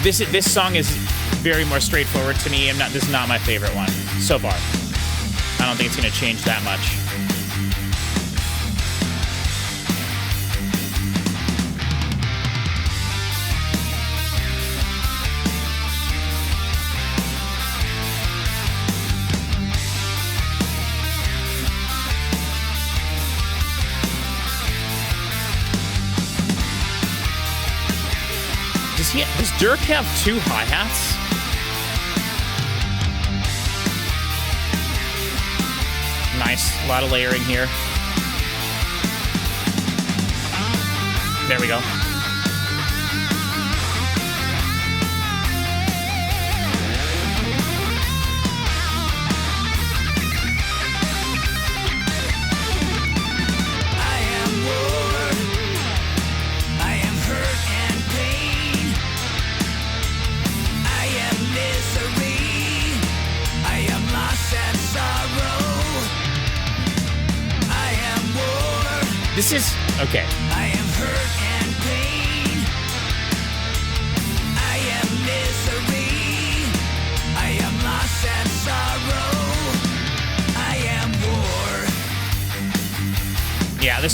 A: guess. This song is very more straightforward to me. This is not my favorite one so far. I don't think it's going to change that much. Does Dirk have two hi-hats? Nice. A lot of layering here. There we go. This is okay.
B: I am hurt and pain. I am misery. I am loss and sorrow.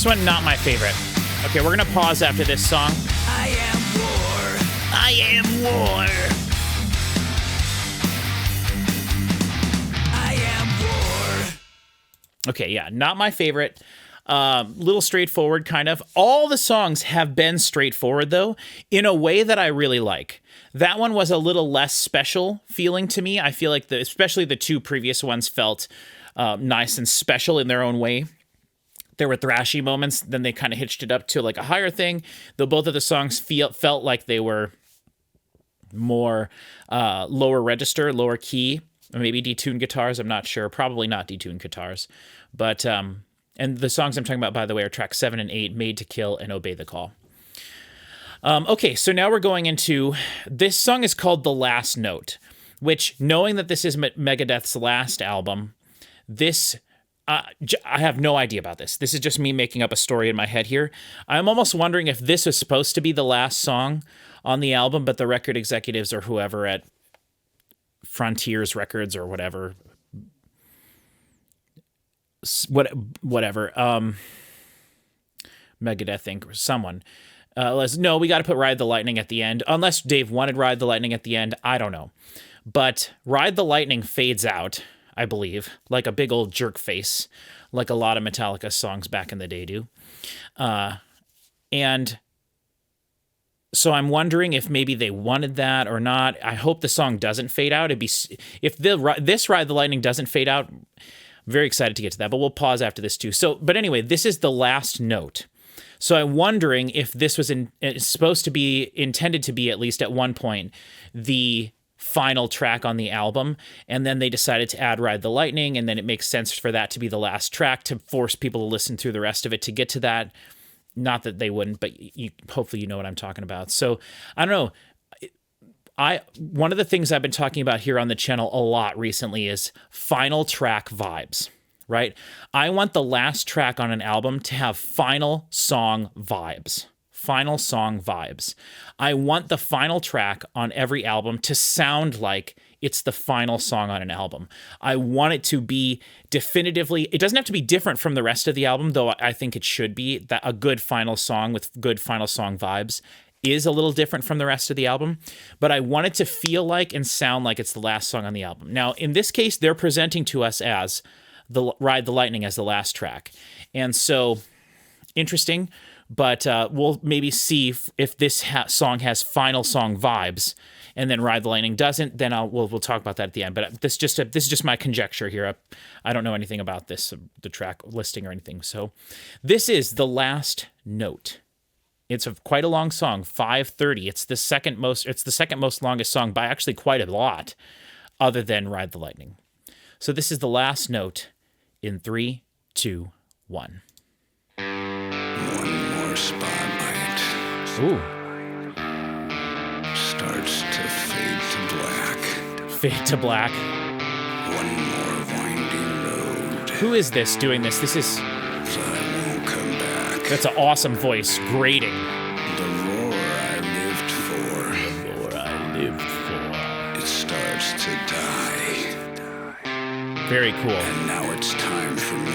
A: This one, not my favorite. Okay, we're gonna pause after this song.
B: I am war.
A: I am war.
B: I am war.
A: Okay, yeah, not my favorite. Little straightforward, kind of. All the songs have been straightforward, though, in a way that I really like. That one was a little less special feeling to me. I feel like, especially the two previous ones felt nice and special in their own way. There were thrashy moments, then they kind of hitched it up to like a higher thing, though both of the songs felt like they were more lower register, lower key, or maybe detuned guitars. I'm not sure. Probably not detuned guitars. But, and the songs I'm talking about, by the way, are tracks 7 and 8, Made to Kill and Obey the Call. Okay, so now we're going into, this song is called The Last Note, which, knowing that this is Megadeth's last album, this, I have no idea about this. This is just me making up a story in my head here. I'm almost wondering if this was supposed to be the last song on the album, but the record executives or whoever at Frontiers Records or whatever, Megadeth Inc. or someone, no, we got to put Ride the Lightning at the end. Unless Dave wanted Ride the Lightning at the end, I don't know. But Ride the Lightning fades out, I believe, like a big old jerk face, like a lot of Metallica songs back in the day do. And so I'm wondering if maybe they wanted that or not. I hope the song doesn't fade out. If this Ride the Lightning doesn't fade out, I'm very excited to get to that, but we'll pause after this too. So, but anyway, this is The Last Note. So I'm wondering if this was supposed to be, intended to be, at least at one point, the final track on the album, and then they decided to add Ride the Lightning, and then it makes sense for that to be the last track to force people to listen through the rest of it to get to that. Not that they wouldn't, but hopefully you know what I'm talking about. So I don't know. One of the things I've been talking about here on the channel a lot recently is final track vibes, right? I want the last track on an album to have final song vibes. Final song vibes. I want the final track on every album to sound like it's the final song on an album. I want it to be definitively, it doesn't have to be different from the rest of the album, though I think it should be, that a good final song with good final song vibes is a little different from the rest of the album, but I want it to feel like and sound like it's the last song on the album. Now, in this case, they're presenting to us as the Ride the Lightning as the last track. And so, interesting, but we'll maybe see if this song has final song vibes, and then Ride the Lightning doesn't. Then we'll talk about that at the end. But this is just my conjecture here. I don't know anything about this, the track listing or anything. So this is The Last Note. It's quite a long song, 5:30. It's the second most longest song by actually quite a lot, other than Ride the Lightning. So this is The Last Note in 3, 2, 1.
B: One more spotlight.
A: Ooh.
B: Starts to fade to black.
A: Fade to black.
B: One more winding road.
A: Who is this doing this? This is...
B: I won't come back.
A: That's an awesome voice. Grating.
B: The roar I lived for.
A: The roar I lived for.
B: It starts to die.
A: Very cool.
B: And now it's time for me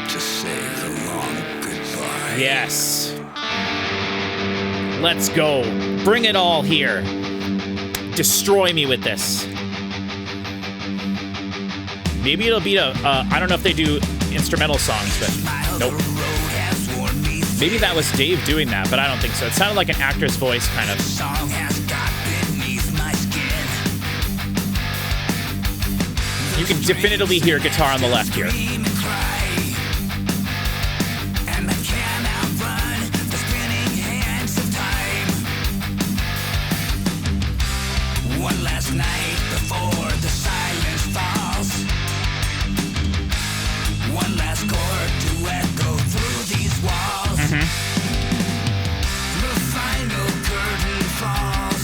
B: to say the long goodbye.
A: Yes. Let's go. Bring it all here. Destroy me with this. Maybe it'll be I don't know if they do instrumental songs, but nope. Maybe that was Dave doing that, but I don't think so. It sounded like an actor's voice, kind of. You can definitively hear guitar on the left here.
B: One last night before the silence falls. One last chord to echo through these walls. The final curtain falls,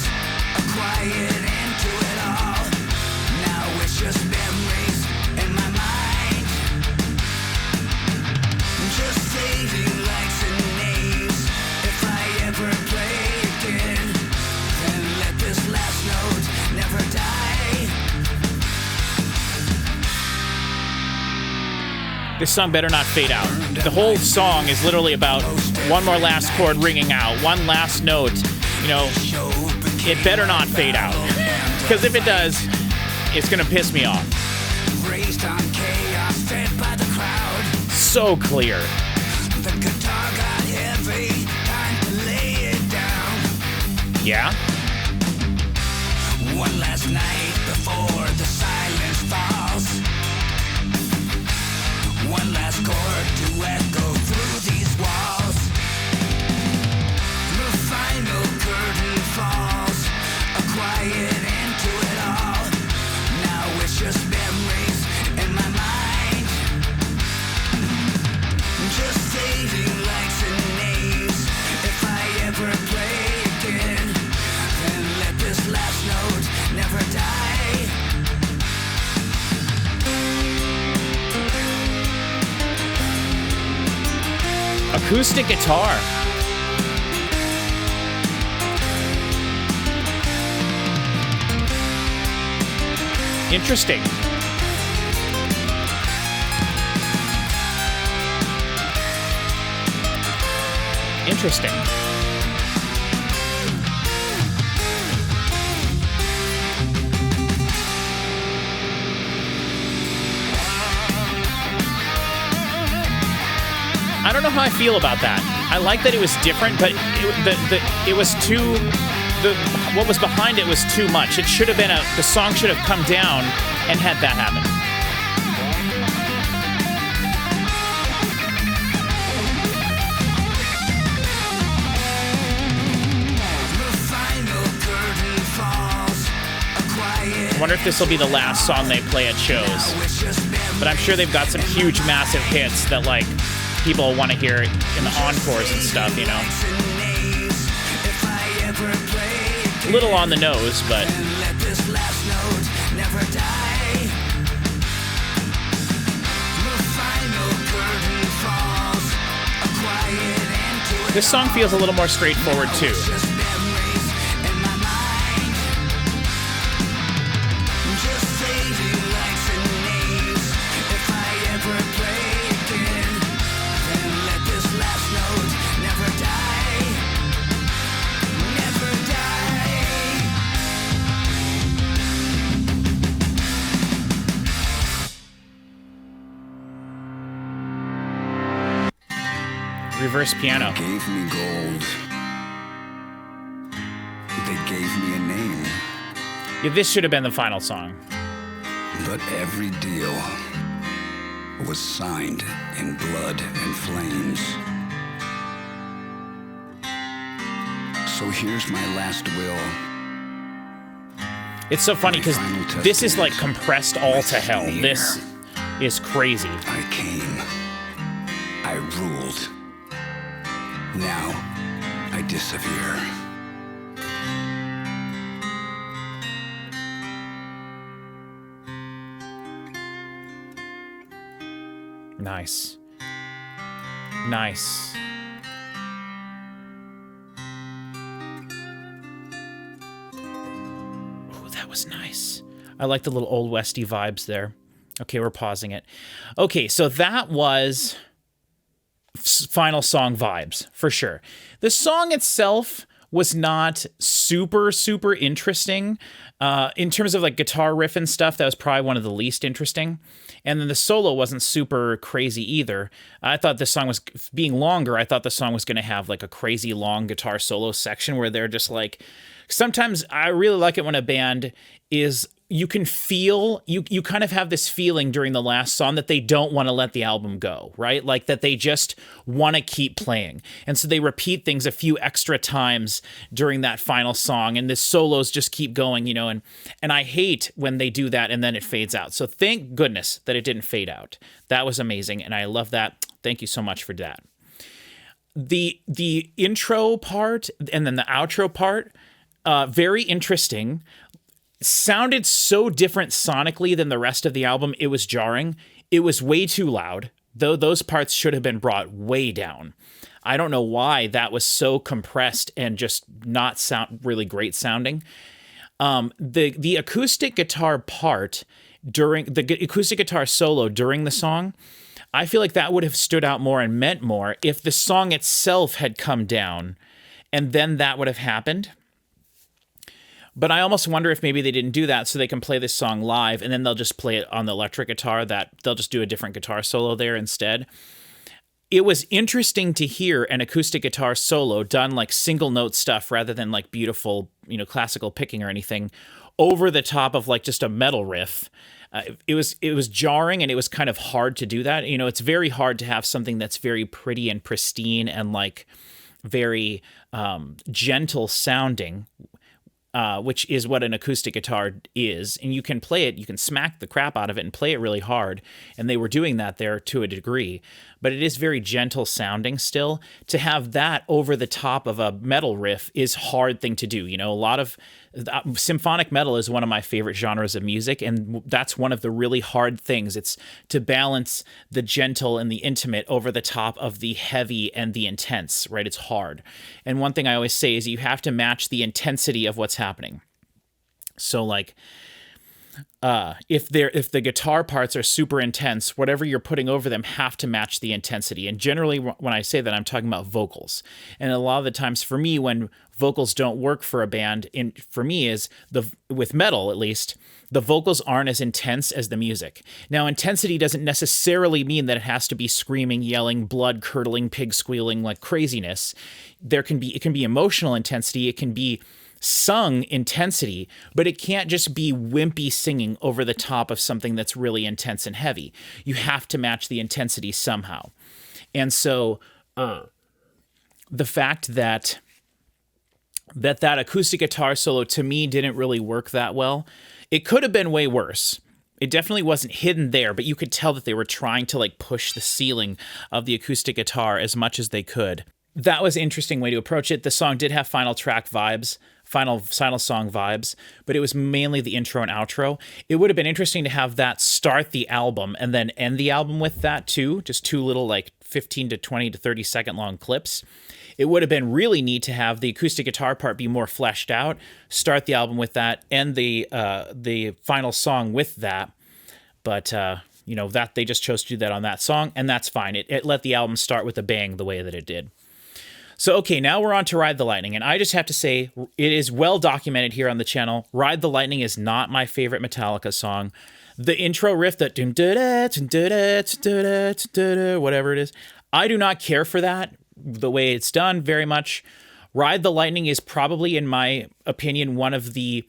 B: a quiet end to it all. Now it's just memories in my mind.
A: This song better not fade out. The whole song is literally about one more last chord ringing out, one last note. You know, it better not fade out. Because if it does, it's going to piss me off.
B: Raised on chaos, fed by the crowd.
A: So clear.
B: The guitar got heavy, time to lay it down.
A: Yeah?
B: One last night before the silence falls. One last chord to echo through these walls. The final curtain falls, a quiet end to it all. Now it's just memories in my mind, just fading lights and names. If I ever play again, then let this last note never die.
A: Acoustic guitar. Interesting. Interesting. I don't know how I feel about that. I like that it was different, but it was too. What was behind it was too much. It should have been the song should have come down and had that happen. I wonder if this will be the last song they play at shows. But I'm sure they've got some huge, massive hits that, like, people want to hear in the encores and stuff, you know. A little on the nose, but... This song feels a little more straightforward, too. Reverse piano.
B: They gave me gold. They gave me a name.
A: Yeah, this should have been the final song.
B: But every deal was signed in blood and flames. So here's my last will.
A: It's so funny because this is like compressed all to hell. This is crazy.
B: I came. I ruled. Now, I disappear.
A: Nice. Nice. Oh, that was nice. I like the little Old Westy vibes there. Okay, we're pausing it. Okay, so that was... final song vibes, for sure. The song itself was not super interesting. In terms of like guitar riff and stuff, that was probably one of the least interesting. And then the solo wasn't super crazy either. I thought this song was, being longer, I thought the song was going to have like a crazy long guitar solo section where they're just like, sometimes I really like it when a band is, you can feel, you kind of have this feeling during the last song that they don't want to let the album go, right? Like that they just want to keep playing. And so they repeat things a few extra times during that final song, and the solos just keep going, you know, and I hate when they do that and then it fades out. So thank goodness that it didn't fade out. That was amazing, and I love that. Thank you so much for that. The intro part and then the outro part, very interesting. Sounded so different sonically than the rest of the album. It was jarring. It was way too loud, though those parts should have been brought way down. I don't know why that was so compressed and just not sound really great sounding. The acoustic guitar part during the acoustic guitar solo during the song, I feel like that would have stood out more and meant more if the song itself had come down and then that would have happened. But I almost wonder if maybe they didn't do that so they can play this song live and then they'll just play it on the electric guitar, that they'll just do a different guitar solo there instead. It was interesting to hear an acoustic guitar solo done like single note stuff rather than like beautiful, classical picking or anything over the top of like just a metal riff. It was jarring and it was kind of hard to do that. It's very hard to have something that's very pretty and pristine and like very gentle sounding, which is what an acoustic guitar is. And you can play it, you can smack the crap out of it and play it really hard. And they were doing that there to a degree. But it is very gentle sounding still. To have that over the top of a metal riff is a hard thing to do. A lot of symphonic metal is one of my favorite genres of music, and that's one of the really hard things. It's to balance the gentle and the intimate over the top of the heavy and the intense, right? It's hard. And one thing I always say is you have to match the intensity of what's happening. So like, if the guitar parts are super intense, whatever you're putting over them have to match the intensity. And generally, when I say that, I'm talking about vocals. And a lot of the times, for me, when vocals don't work for a band, for me is with metal at least, the vocals aren't as intense as the music. Now, intensity doesn't necessarily mean that it has to be screaming, yelling, blood curdling, pig squealing like craziness. It can be emotional intensity. It can be sung intensity, but it can't just be wimpy singing over the top of something that's really intense and heavy. You have to match the intensity somehow. And so the fact that acoustic guitar solo to me didn't really work that well. It could have been way worse. It definitely wasn't hidden there, but you could tell that they were trying to like push the ceiling of the acoustic guitar as much as they could. That was an interesting way to approach it. The song did have final track vibes, final song vibes, but it was mainly the intro and outro. It would have been interesting to have that start the album and then end the album with that too, just two little like 15 to 20 to 30 second long clips. It would have been really neat to have the acoustic guitar part be more fleshed out, start the album with that, end the final song with that. But that they just chose to do that on that song, and that's fine. It let the album start with a bang the way that it did. So, okay, now we're on to Ride the Lightning, and I just have to say, it is well documented here on the channel. Ride the Lightning is not my favorite Metallica song. The intro riff, that whatever it is, I do not care for that, the way it's done very much. Ride the Lightning is probably, in my opinion, one of the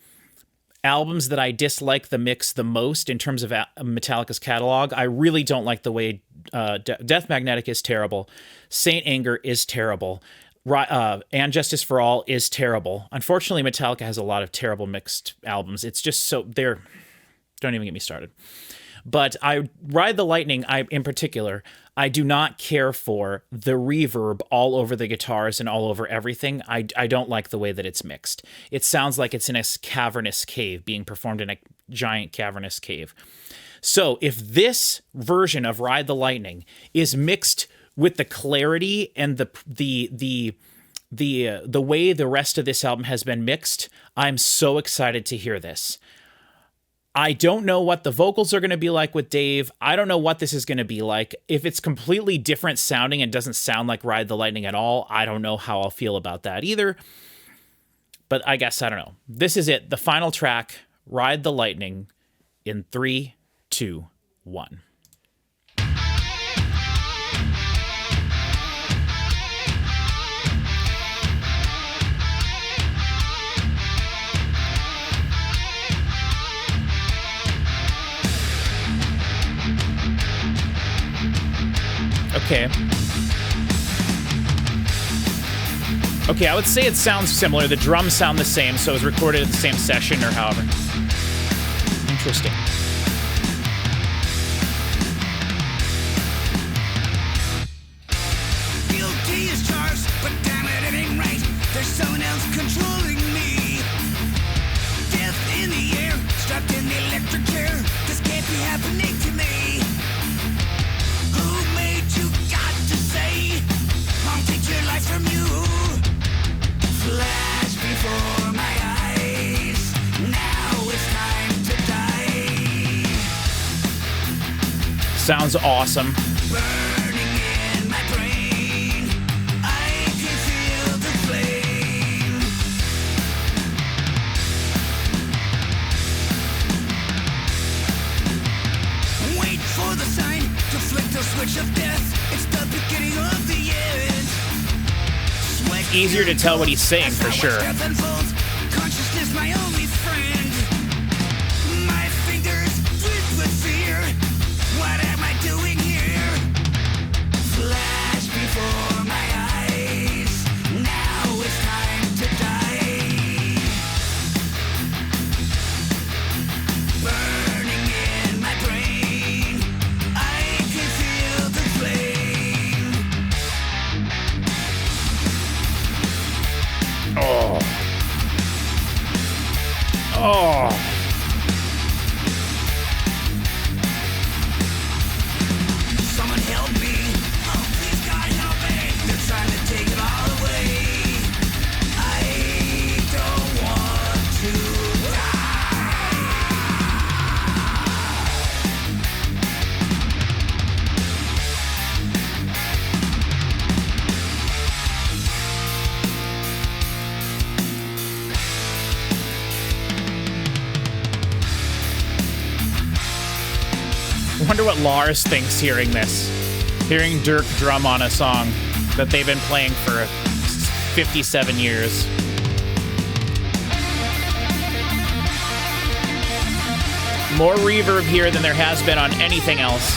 A: albums that I dislike the mix the most in terms of Metallica's catalog. I really don't like the way Death Magnetic is terrible. Saint Anger is terrible. And Justice for All is terrible. Unfortunately, Metallica has a lot of terrible mixed albums. It's just so don't even get me started. But Ride the Lightning, in particular, I do not care for the reverb all over the guitars and all over everything. I don't like the way that it's mixed. It sounds like it's in a cavernous cave, being performed in a giant cavernous cave. So if this version of Ride the Lightning is mixed with the clarity and the way the rest of this album has been mixed, I'm so excited to hear this. I don't know what the vocals are going to be like with Dave. I don't know what this is going to be like. If it's completely different sounding and doesn't sound like Ride the Lightning at all, I don't know how I'll feel about that either. But I guess, I don't know. This is it. The final track, Ride the Lightning, in 3, 2, 1. Okay, I would say it sounds similar. The drums sound the same, so it was recorded at the same session or however. Interesting.
B: Guilty as charged, but damn it ain't right. There's someone else controlling me. Death in the air, strapped in the electric chair. This can't be happening to me. Who made you got to say? I'll take your life from you. Flash before my eyes. Now it's time to die.
A: Sounds awesome.
B: But
A: easier to tell what he's saying for sure.
B: Consciousness, my only friend. My fingers twitch with fear. What am I doing here? Flash before my eyes. Now it's time to die. Burning in my brain. I can feel the flame.
A: Oh. Oh.
B: Someone help me. Oh, please, God, help me. They're trying to take it all away. I don't want to die.
A: I wonder what Lars thinks hearing this. Hearing Dirk drum on a song that they've been playing for 57 years. More reverb here than there has been on anything else.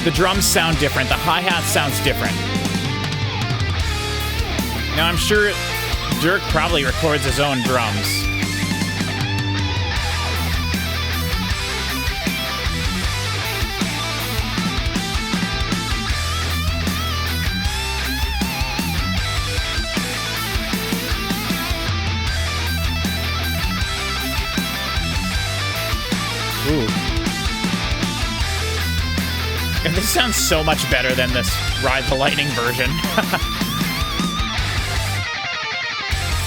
A: The drums sound different. The hi-hat sounds different. Now, I'm sure Dirk probably records his own drums. Ooh. And this sounds so much better than this Ride the Lightning version.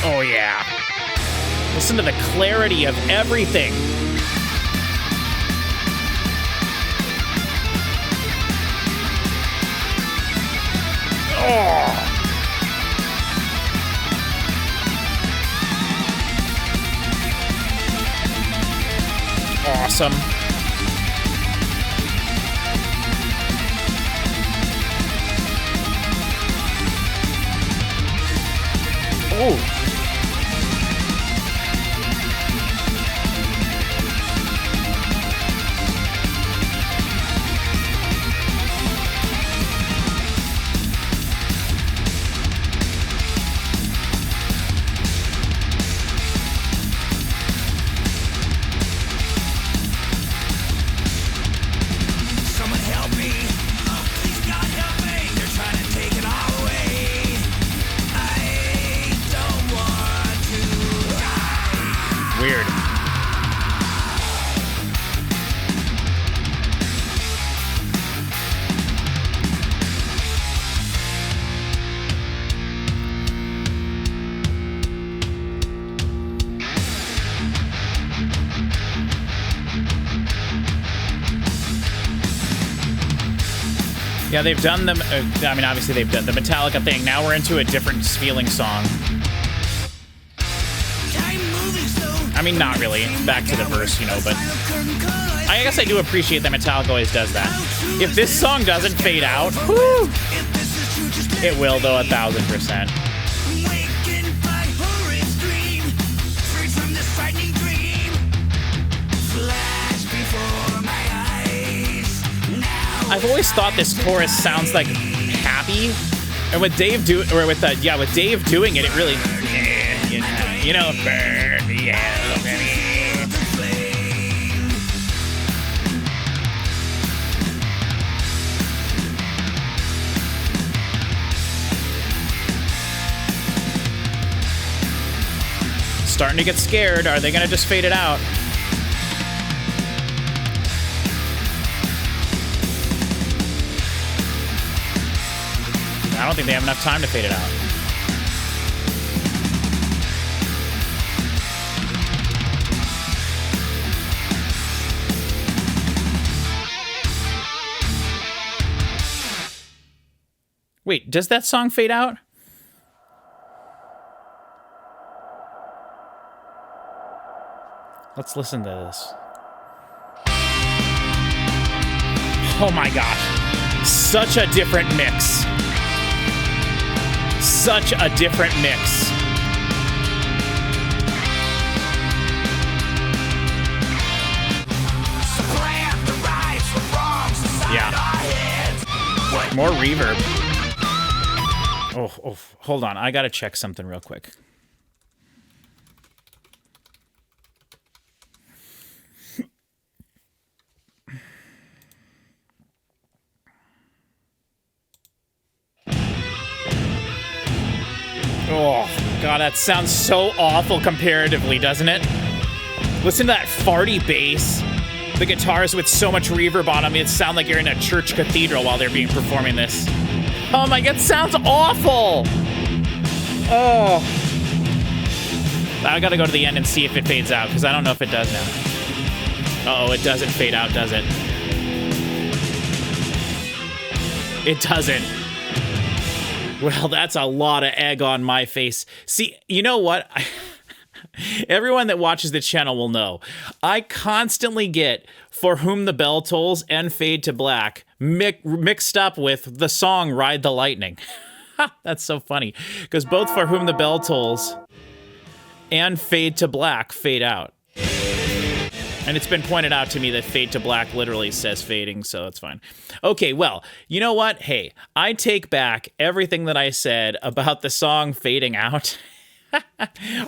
A: Oh, yeah. Listen to the clarity of everything. Oh. Awesome. Oh.
B: Someone help me. Oh, please, God, help me. They're trying to take it all away. I don't want to die.
A: Weird. Yeah, they've done them. I mean, obviously they've done the Metallica thing. Now we're into a different feeling song. I mean, not really. Back to the verse, you know, but I guess I do appreciate that Metallica always does that. If this song doesn't fade out, whoo, it will, though, 1000%. I've always thought this chorus sounds like happy, and with Dave doing it, it really, you know, burn, yeah, starting to get scared. Are they gonna just fade it out? I don't think they have enough time to fade it out. Wait, does that song fade out? Let's listen to this. Oh my gosh. Such a different mix. Such a different mix. Yeah. More reverb. Oh, hold on. I gotta check something real quick. Oh, God, that sounds so awful comparatively, doesn't it? Listen to that farty bass. The guitars with so much reverb on them, it sounds like you're in a church cathedral while they're performing this. Oh my God, it sounds awful! Oh. I gotta go to the end and see if it fades out, because I don't know if it does now. Uh-oh, it doesn't fade out, does it? It doesn't. Well, that's a lot of egg on my face. See, you know what? Everyone that watches the channel will know. I constantly get For Whom the Bell Tolls and Fade to Black mixed up with the song Ride the Lightning. That's so funny. Because both For Whom the Bell Tolls and Fade to Black fade out. And it's been pointed out to me that Fade to Black literally says fading, so it's fine. Okay, well, you know what? Hey, I take back everything that I said about the song fading out.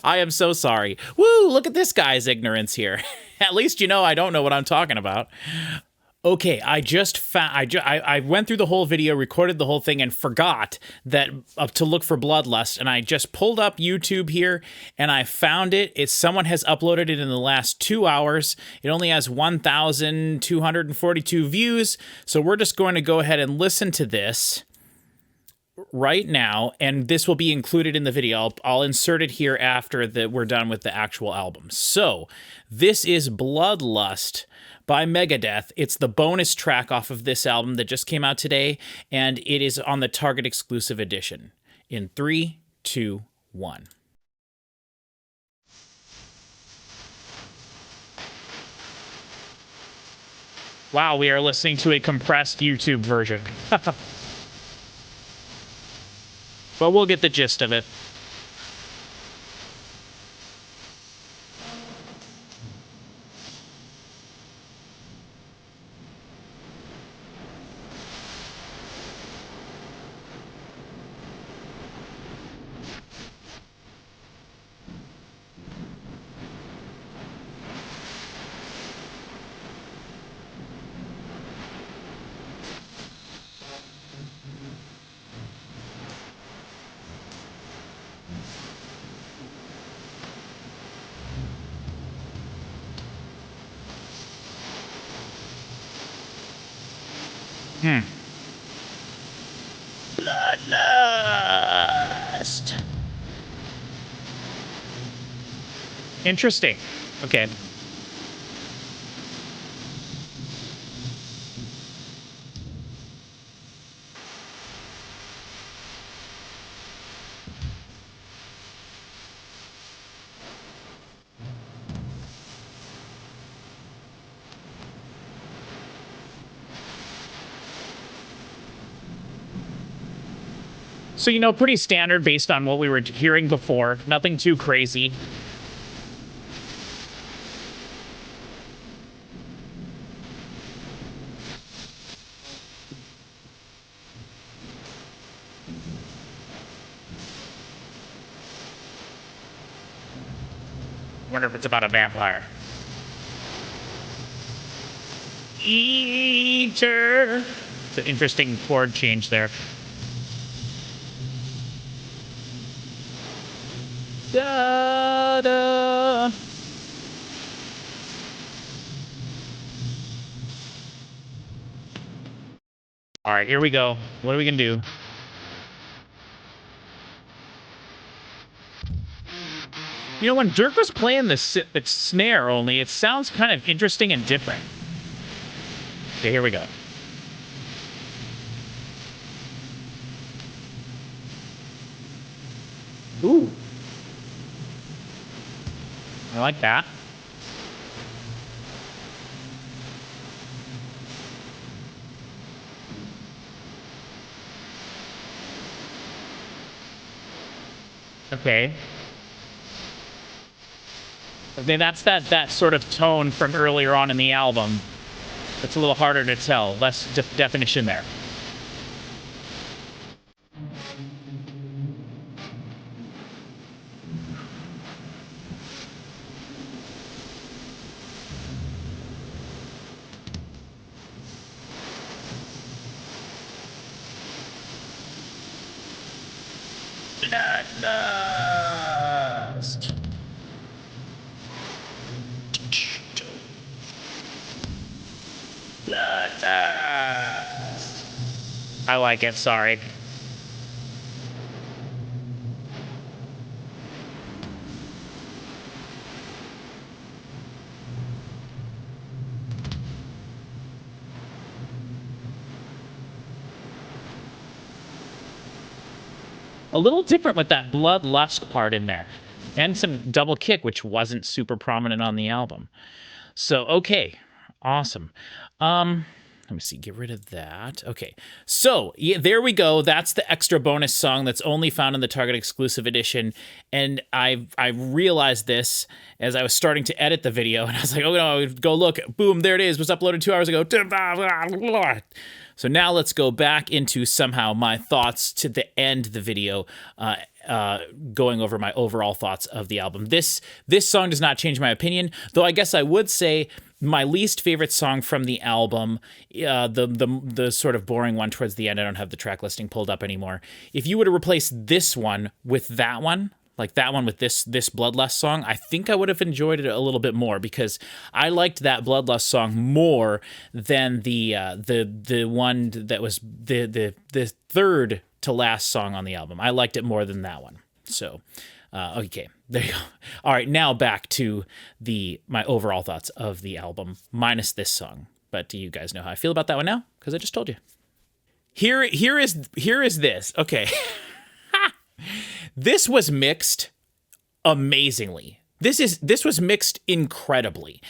A: I am so sorry. Woo, look at this guy's ignorance here. At least you know I don't know what I'm talking about. Okay, I just found, I went through the whole video, recorded the whole thing, and forgot that to look for Bloodlust, and I just pulled up YouTube here, and I found it. Someone has uploaded it in the last 2 hours. It only has 1,242 views, so we're just going to go ahead and listen to this right now, and this will be included in the video. I'll insert it here after we're done with the actual album. So, this is Bloodlust by Megadeth. It's the bonus track off of this album that just came out today, and it is on the Target exclusive edition. In 3, 2, 1. Wow, we are listening to a compressed YouTube version. But we'll get the gist of it. Bloodlust. Interesting. Okay. So, you know, pretty standard based on what we were hearing before. Nothing too crazy. Wonder if it's about a vampire. Eater. It's an interesting chord change there. Da, da. All right, here we go. What are we gonna do? You know, when Dirk was playing the snare only, it sounds kind of interesting and different. Okay, here we go. Ooh. I like that. Okay. Then that's that sort of tone from earlier on in the album. It's a little harder to tell. Less definition there. Bloodlust. Bloodlust. I like it, sorry. A little different with that bloodlust part in there. And some double kick, which wasn't super prominent on the album. So, okay. Awesome. Let me see, get rid of that. Okay, so yeah, there we go. That's the extra bonus song that's only found in the Target exclusive edition. And I realized this as I was starting to edit the video, and I was like, oh no, go look. Boom, there it is. It was uploaded 2 hours ago. So now let's go back into somehow my thoughts to the end of the video, going over my overall thoughts of the album. This song does not change my opinion, though I guess I would say my least favorite song from the album, the sort of boring one towards the end. I don't have the track listing pulled up anymore. If you were to replace this one with that one, like that one with this Bloodlust song, I think I would have enjoyed it a little bit more, because I liked that Bloodlust song more than the one that was the third to last song on the album. I liked it more than that one. So, okay, there you go. All right, now back to my overall thoughts of the album, minus this song. But do you guys know how I feel about that one now? Because I just told you. Here is this. Okay. This was mixed amazingly. This was mixed incredibly.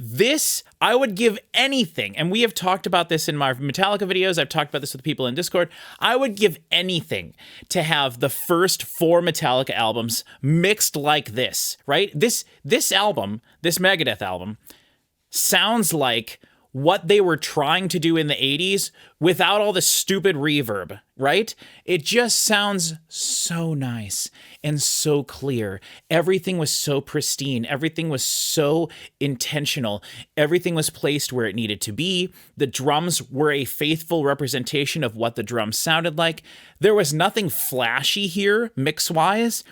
A: This, I would give anything, and we have talked about this in my Metallica videos, I've talked about this with people in Discord, I would give anything to have the first 4 Metallica albums mixed like this, right? This album, this Megadeth album, sounds like what they were trying to do in the 80s without all the stupid reverb, right? It just sounds so nice and so clear. Everything was so pristine. Everything was so intentional. Everything was placed where it needed to be. The drums were a faithful representation of what the drums sounded like. There was nothing flashy here, mix-wise.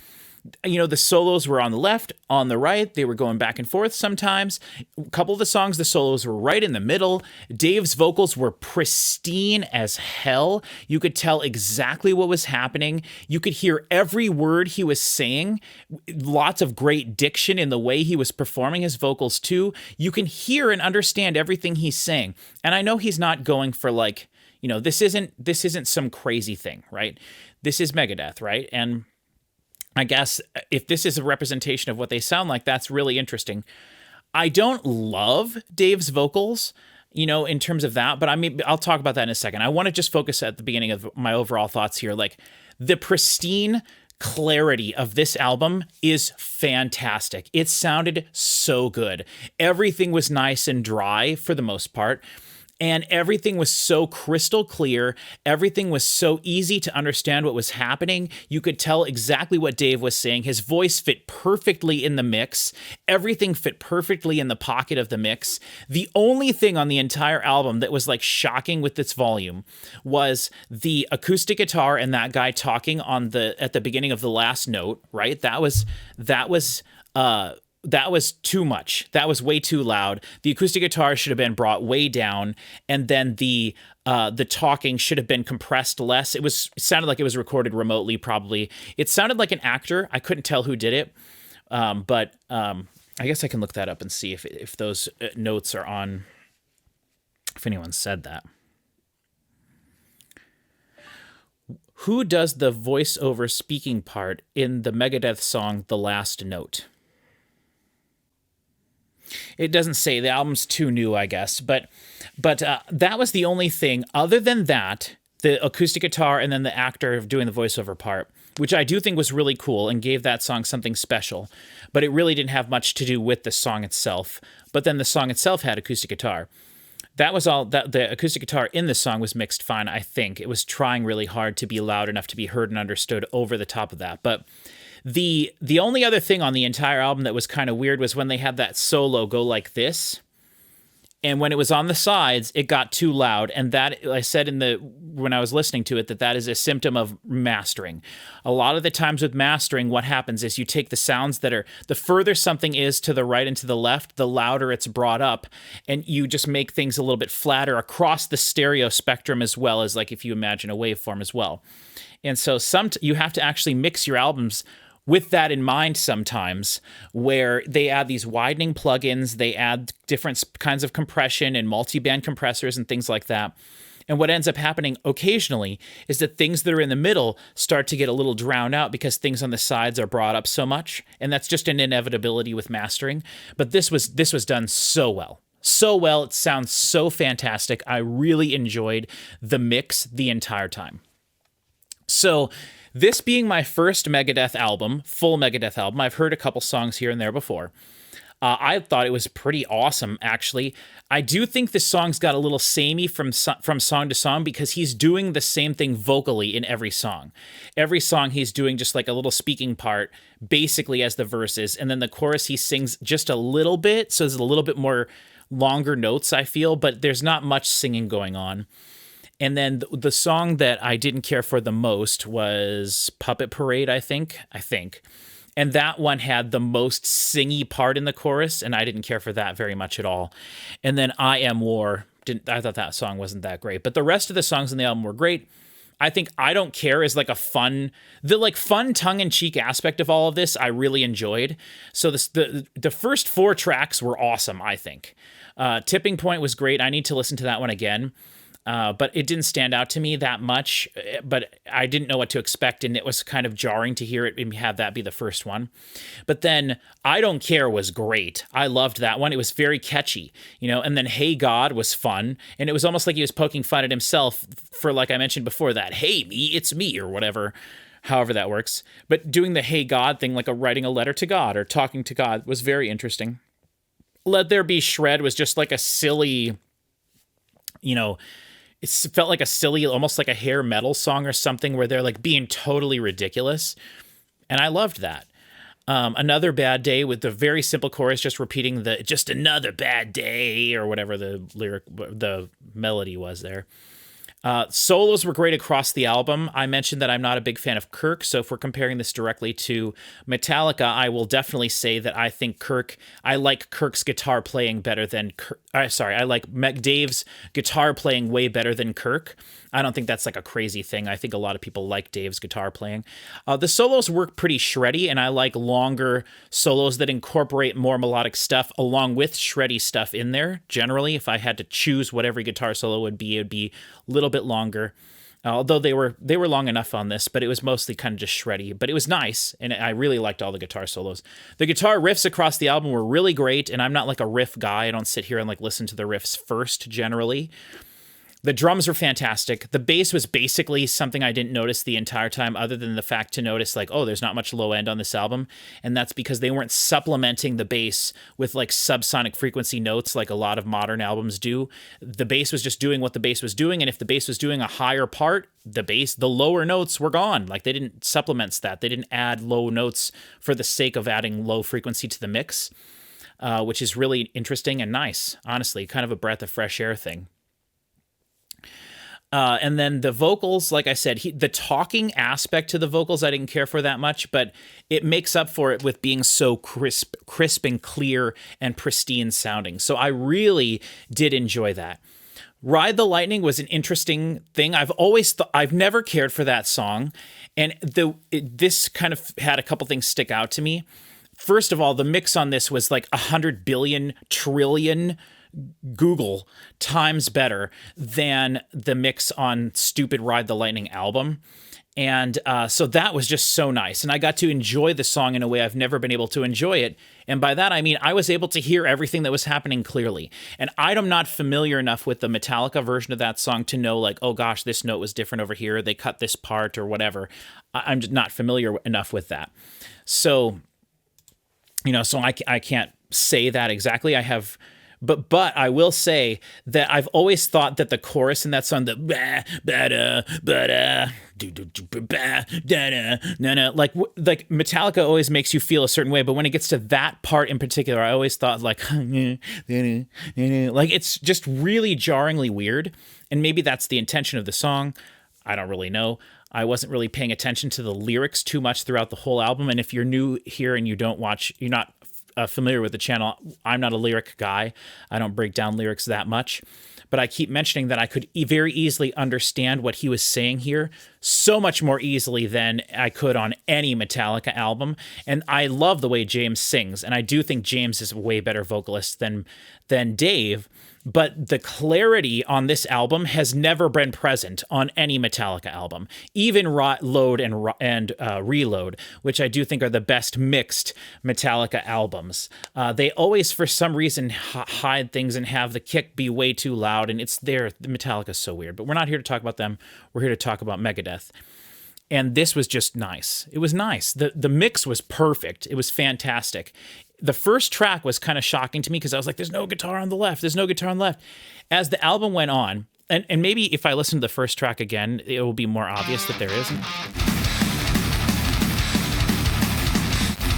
A: You know, the solos were on the left, on the right. They were going back and forth sometimes. A couple of the songs, the solos were right in the middle. Dave's vocals were pristine as hell. You could tell exactly what was happening. You could hear every word he was saying. Lots of great diction in the way he was performing his vocals too. You can hear and understand everything he's saying. And I know he's not going for, like, you know, this isn't some crazy thing, right? This is Megadeth, right? And I guess if this is a representation of what they sound like, that's really interesting. I don't love Dave's vocals, you know, in terms of that, but I'll talk about that in a second. I want to just focus at the beginning of my overall thoughts here. Like, the pristine clarity of this album is fantastic. It sounded so good. Everything was nice and dry for the most part. And everything was so crystal clear. Everything was so easy to understand what was happening. You could tell exactly what Dave was saying. His voice fit perfectly in the mix. Everything fit perfectly in the pocket of the mix. The only thing on the entire album that was, like, shocking with its volume was the acoustic guitar and that guy talking at the beginning of the last note, right? That was too much. That was way too loud. The acoustic guitar should have been brought way down, and then the talking should have been compressed less. It sounded like it was recorded remotely, probably. It sounded like an actor. I couldn't tell who did it, but I guess I can look that up and see if those notes are on, if anyone said that. Who does the voiceover speaking part in the Megadeth song The Last Note? It doesn't say. The album's too new, I guess. But that was the only thing. Other than that, the acoustic guitar and then the actor doing the voiceover part which I do think was really cool and gave that song something special, but it really didn't have much to do with the song itself. But then the song itself had acoustic guitar. That was all that the acoustic guitar in the song was mixed fine, I think. It was trying really hard to be loud enough to be heard and understood over the top of that. But the only other thing on the entire album that was kind of weird was when they had that solo go like this. And when it was on the sides, it got too loud. And that, I said when I was listening to it, that is a symptom of mastering. A lot of the times with mastering, what happens is you take the sounds that are, the further something is to the right and to the left, the louder it's brought up. And you just make things a little bit flatter across the stereo spectrum, as well as like if you imagine a waveform as well. And so you have to actually mix your albums with that in mind sometimes, where they add these widening plugins, they add different kinds of compression and multi-band compressors and things like that. And what ends up happening occasionally is that things that are in the middle start to get a little drowned out because things on the sides are brought up so much. And that's just an inevitability with mastering. But this was done so well. So well. It sounds so fantastic. I really enjoyed the mix the entire time. So this being my first Megadeth album, full Megadeth album, I've heard a couple songs here and there before. I thought it was pretty awesome, actually. I do think the songs got a little samey from song to song because he's doing the same thing vocally in every song. Every song he's doing just like a little speaking part, basically as the verses, and then the chorus he sings just a little bit, so there's a little bit more longer notes, I feel, but there's not much singing going on. And then the song that I didn't care for the most was Puppet Parade, I think. And that one had the most singy part in the chorus, and I didn't care for that very much at all. And then I Am War, I thought that song wasn't that great. But the rest of the songs in the album were great. I think I Don't Care is like fun tongue-in-cheek aspect of all of this, I really enjoyed. So the first 4 tracks were awesome, I think. Tipping Point was great. I need to listen to that one again. But it didn't stand out to me that much, but I didn't know what to expect, and it was kind of jarring to hear it and have that be the first one. But then I Don't Care was great. I loved that one. It was very catchy, and then Hey God was fun, and it was almost like he was poking fun at himself for, like I mentioned before, that, hey, me, it's me, or whatever, however that works. But doing the Hey God thing, like writing a letter to God or talking to God, was very interesting. Let There Be Shred was just like a silly, it felt like a silly, almost like a hair metal song or something where they're like being totally ridiculous. And I loved that. Another Bad Day with the very simple chorus, just repeating the just another bad day or whatever the melody was there. Solos were great across the album. I mentioned that I'm not a big fan of Kirk, so if we're comparing this directly to Metallica, I will definitely say that I like Kirk's guitar playing better than I like Dave's guitar playing way better than Kirk. I don't think that's like a crazy thing. I think a lot of people like Dave's guitar playing. The solos work pretty shreddy, and I like longer solos that incorporate more melodic stuff along with shreddy stuff in there. Generally, if I had to choose what every guitar solo would be, it would be a little bit longer. Although they were long enough on this, but it was mostly kind of just shreddy. But it was nice, and I really liked all the guitar solos. The guitar riffs across the album were really great, and I'm not like a riff guy. I don't sit here and like listen to the riffs first, generally. The drums were fantastic. The bass was basically something I didn't notice the entire time, other than the fact to notice like, oh, there's not much low end on this album. And that's because they weren't supplementing the bass with like subsonic frequency notes like a lot of modern albums do. The bass was just doing what the bass was doing. And if the bass was doing a higher part, the lower notes were gone. Like they didn't supplement that. They didn't add low notes for the sake of adding low frequency to the mix, which is really interesting and nice. Honestly, kind of a breath of fresh air thing. And then the vocals, like I said, the talking aspect to the vocals, I didn't care for that much, but it makes up for it with being so crisp and clear and pristine sounding. So I really did enjoy that. Ride the Lightning was an interesting thing. I've never cared for that song. And this kind of had a couple things stick out to me. First of all, the mix on this was like 100 billion trillion Google times better than the mix on Stupid Ride the Lightning album. And so that was just so nice. And I got to enjoy the song in a way I've never been able to enjoy it. And by that, I mean, I was able to hear everything that was happening clearly. And I'm not familiar enough with the Metallica version of that song to know, like, oh gosh, this note was different over here. They cut this part or whatever. I'm just not familiar enough with that. So, so I can't say that exactly. But I will say that I've always thought that the chorus in that song, the like Metallica always makes you feel a certain way, but when it gets to that part in particular, I always thought like it's just really jarringly weird, and maybe that's the intention of the song. I don't really know. I wasn't really paying attention to the lyrics too much throughout the whole album, and if you're new here and you're not familiar with the channel, I'm not a lyric guy. I don't break down lyrics that much, but I keep mentioning that I could very easily understand what he was saying here so much more easily than I could on any Metallica album. And I love the way James sings, and I do think James is a way better vocalist than Dave. But the clarity on this album has never been present on any Metallica album, even Load and Reload, which I do think are the best mixed Metallica albums. They always, for some reason, hide things and have the kick be way too loud, and it's there. Metallica's so weird, but we're not here to talk about them. We're here to talk about Megadeth. And this was just nice. It was nice. The mix was perfect. It was fantastic. The first track was kind of shocking to me because I was like, there's no guitar on the left. There's no guitar on the left. As the album went on, and maybe if I listen to the first track again, it will be more obvious that there isn't.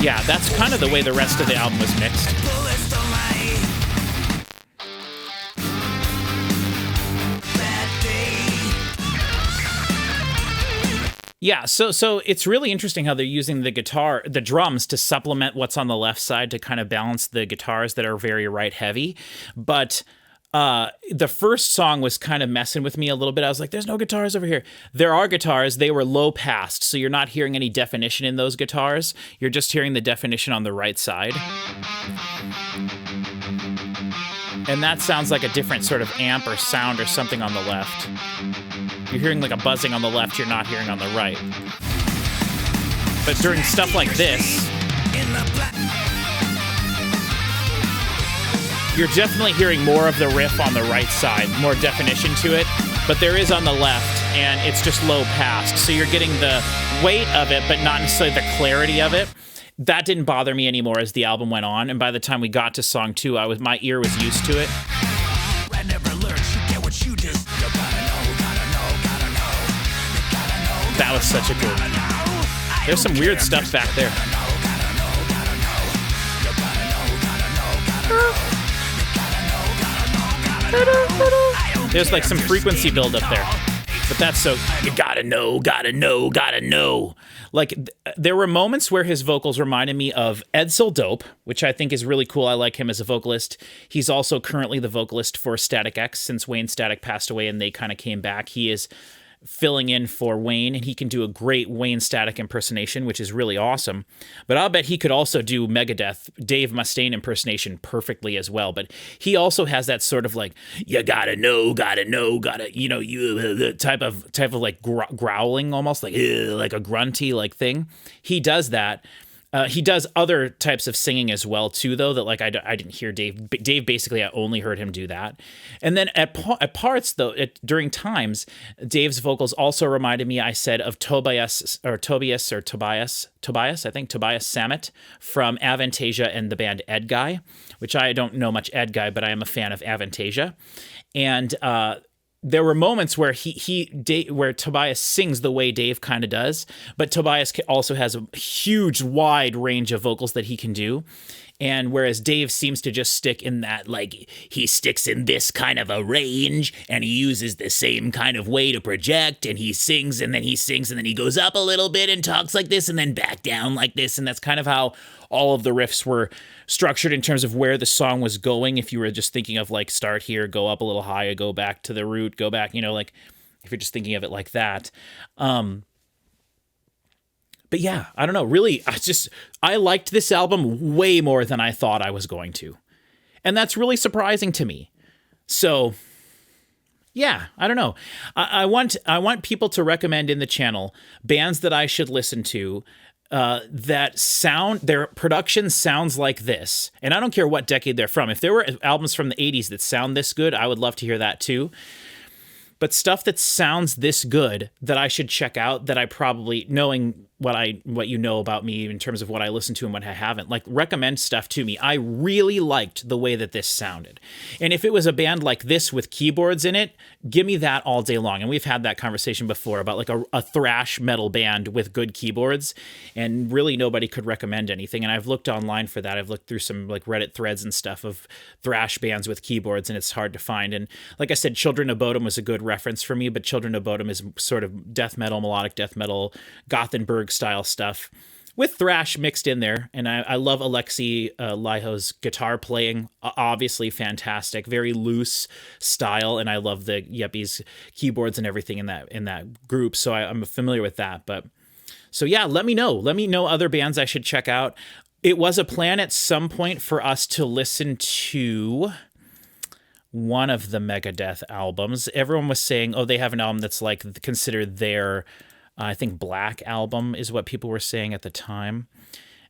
A: Yeah, that's kind of the way the rest of the album was mixed. Yeah, so it's really interesting how they're using the drums to supplement what's on the left side to kind of balance the guitars that are very right heavy. But the first song was kind of messing with me a little bit. I was like, there's no guitars over here. There are guitars. They were low passed, so you're not hearing any definition in those guitars. You're just hearing the definition on the right side. And that sounds like a different sort of amp or sound or something on the left. You're hearing like a buzzing on the left, you're not hearing on the right. But during stuff like this, you're definitely hearing more of the riff on the right side, more definition to it, but there is on the left, and it's just low passed. So you're getting the weight of it, but not necessarily the clarity of it. That didn't bother me anymore as the album went on, and by the time we got to song 2, my ear was used to it.
B: I never learned you get what you do. You gotta know.
A: That was such a good. There's some weird stuff back there. There's like some frequency build up there. But that's so, you gotta know. Like, there were moments where his vocals reminded me of Edsel Dope, which I think is really cool. I like him as a vocalist. He's also currently the vocalist for Static X since Wayne Static passed away and they kind of came back. He is filling in for Wayne, and he can do a great Wayne Static impersonation, which is really awesome. But I'll bet he could also do Megadeth, Dave Mustaine impersonation perfectly as well. But he also has that sort of like, you gotta know, you type of like growling, almost like a grunty like thing. He does that. He does other types of singing as well too, though, that like I didn't hear Dave. Dave basically, I only heard him do that. And then at parts though, during times, Dave's vocals also reminded me, I said, of Tobias Sammet from Avantasia and the band Ed Guy, which I don't know much Ed Guy, but I am a fan of Avantasia. And there were moments where where Tobias sings the way Dave kind of does, but Tobias also has a huge, wide range of vocals that he can do. And whereas Dave seems to just stick in that, like, he sticks in this kind of a range, and he uses the same kind of way to project, and he sings, and then he goes up a little bit and talks like this, and then back down like this. And that's kind of how all of the riffs were structured in terms of where the song was going. If you were just thinking of, like, start here, go up a little higher, go back to the root, go back, like, if you're just thinking of it like that. But yeah, I don't know. Really, I liked this album way more than I thought I was going to. And that's really surprising to me. So, yeah, I don't know. I want people to recommend in the channel bands that I should listen to that sound, their production sounds like this. And I don't care what decade they're from. If there were albums from the 80s that sound this good, I would love to hear that too. But stuff that sounds this good that I should check out, that I probably, knowing what you know about me in terms of what I listen to and what I haven't, like, recommend stuff to me. I really liked the way that this sounded. And if it was a band like this with keyboards in it, give me that all day long. And we've had that conversation before about like a thrash metal band with good keyboards, and really nobody could recommend anything. And I've looked online for that. I've looked through some like Reddit threads and stuff of thrash bands with keyboards, and it's hard to find. And like I said, Children of Bodom was a good reference for me, but Children of Bodom is sort of death metal, melodic death metal, Gothenburg style stuff with thrash mixed in there. And I love Alexei Laiho's guitar playing, obviously fantastic, very loose style. And I love the Yuppies keyboards and everything in that group. So I'm familiar with that. But so yeah, let me know other bands I should check out. It was a plan at some point for us to listen to one of the Megadeth albums. Everyone was saying, oh, they have an album that's like considered their, I think Black album is what people were saying at the time.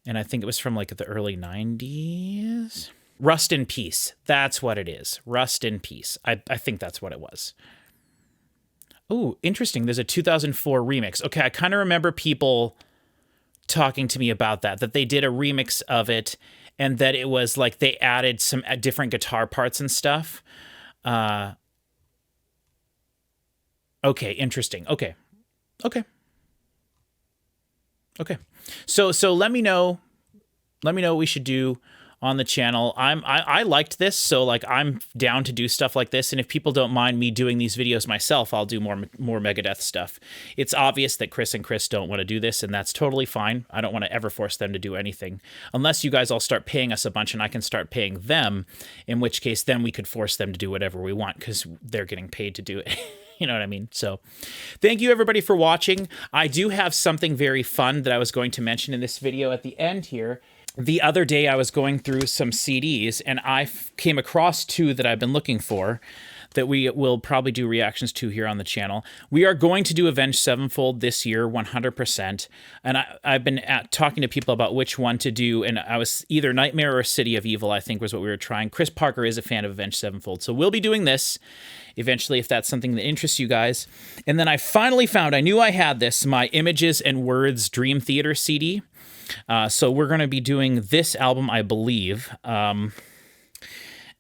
A: And I think it was from like the early 90s. Rust in Peace. That's what it is. Rust in Peace. I think that's what it was. Oh, interesting. There's a 2004 remix. Okay, I kind of remember people talking to me about that they did a remix of it, and that it was like they added some different guitar parts and stuff. Okay, interesting. Okay. So let me know what we should do on the channel. I liked this, so like I'm down to do stuff like this. And if people don't mind me doing these videos myself, I'll do more Megadeth stuff. It's obvious that Chris and Chris don't want to do this, and that's totally fine. I don't want to ever force them to do anything, unless you guys all start paying us a bunch and I can start paying them, in which case then we could force them to do whatever we want because they're getting paid to do it. You know what I mean? So thank you everybody for watching. I do have something very fun that I was going to mention in this video at the end here. The other day I was going through some CDs and I came across two that I've been looking for that we will probably do reactions to here on the channel. We are going to do Avenged Sevenfold this year, 100%. And I've been talking to people about which one to do, and I was either Nightmare or City of Evil, I think was what we were trying. Chris Parker is a fan of Avenged Sevenfold, so we'll be doing this eventually if that's something that interests you guys. And then I finally found, I knew I had this, my Images and Words Dream Theater CD. So we're going to be doing this album, I believe.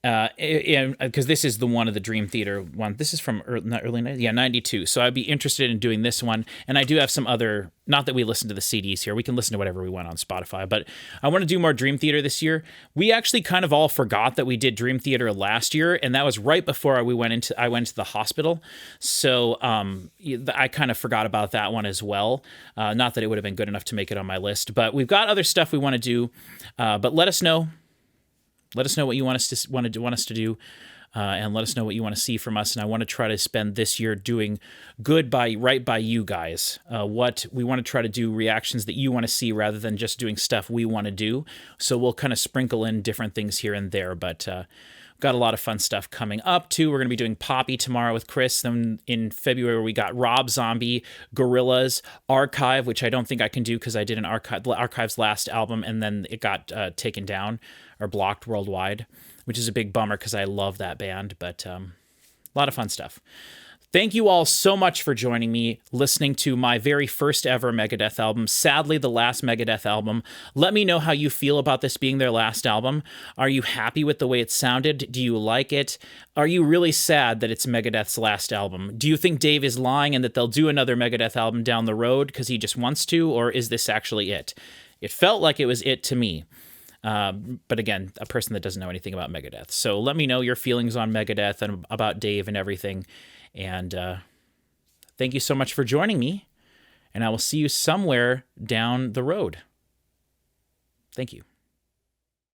A: Because this is the one of the Dream Theater one. This is from early 90s? Yeah, 92. So I'd be interested in doing this one. And I do have some other, not that we listen to the CDs here. We can listen to whatever we want on Spotify. But I want to do more Dream Theater this year. We actually kind of all forgot that we did Dream Theater last year. And that was right before I went to the hospital. So I kind of forgot about that one as well. Not that it would have been good enough to make it on my list. But we've got other stuff we want to do. But let us know. Let us know what you want us to do, and let us know what you want to see from us. And I want to try to spend this year doing right by you guys. What we want to try to do, reactions that you want to see rather than just doing stuff we want to do. So we'll kind of sprinkle in different things here and there, but got a lot of fun stuff coming up too. We're going to be doing Poppy tomorrow with Chris. Then in February, we got Rob Zombie, Gorillaz, Archive, which I don't think I can do because I did Archive's last album and then it got taken down or blocked worldwide, which is a big bummer because I love that band, but a lot of fun stuff. Thank you all so much for joining me, listening to my very first ever Megadeth album, sadly the last Megadeth album. Let me know how you feel about this being their last album. Are you happy with the way it sounded? Do you like it? Are you really sad that it's Megadeth's last album? Do you think Dave is lying and that they'll do another Megadeth album down the road because he just wants to, or is this actually it? It felt like it was it to me. But again, a person that doesn't know anything about Megadeth. So let me know your feelings on Megadeth and about Dave and everything. And thank you so much for joining me. And I will see you somewhere down the road. Thank you.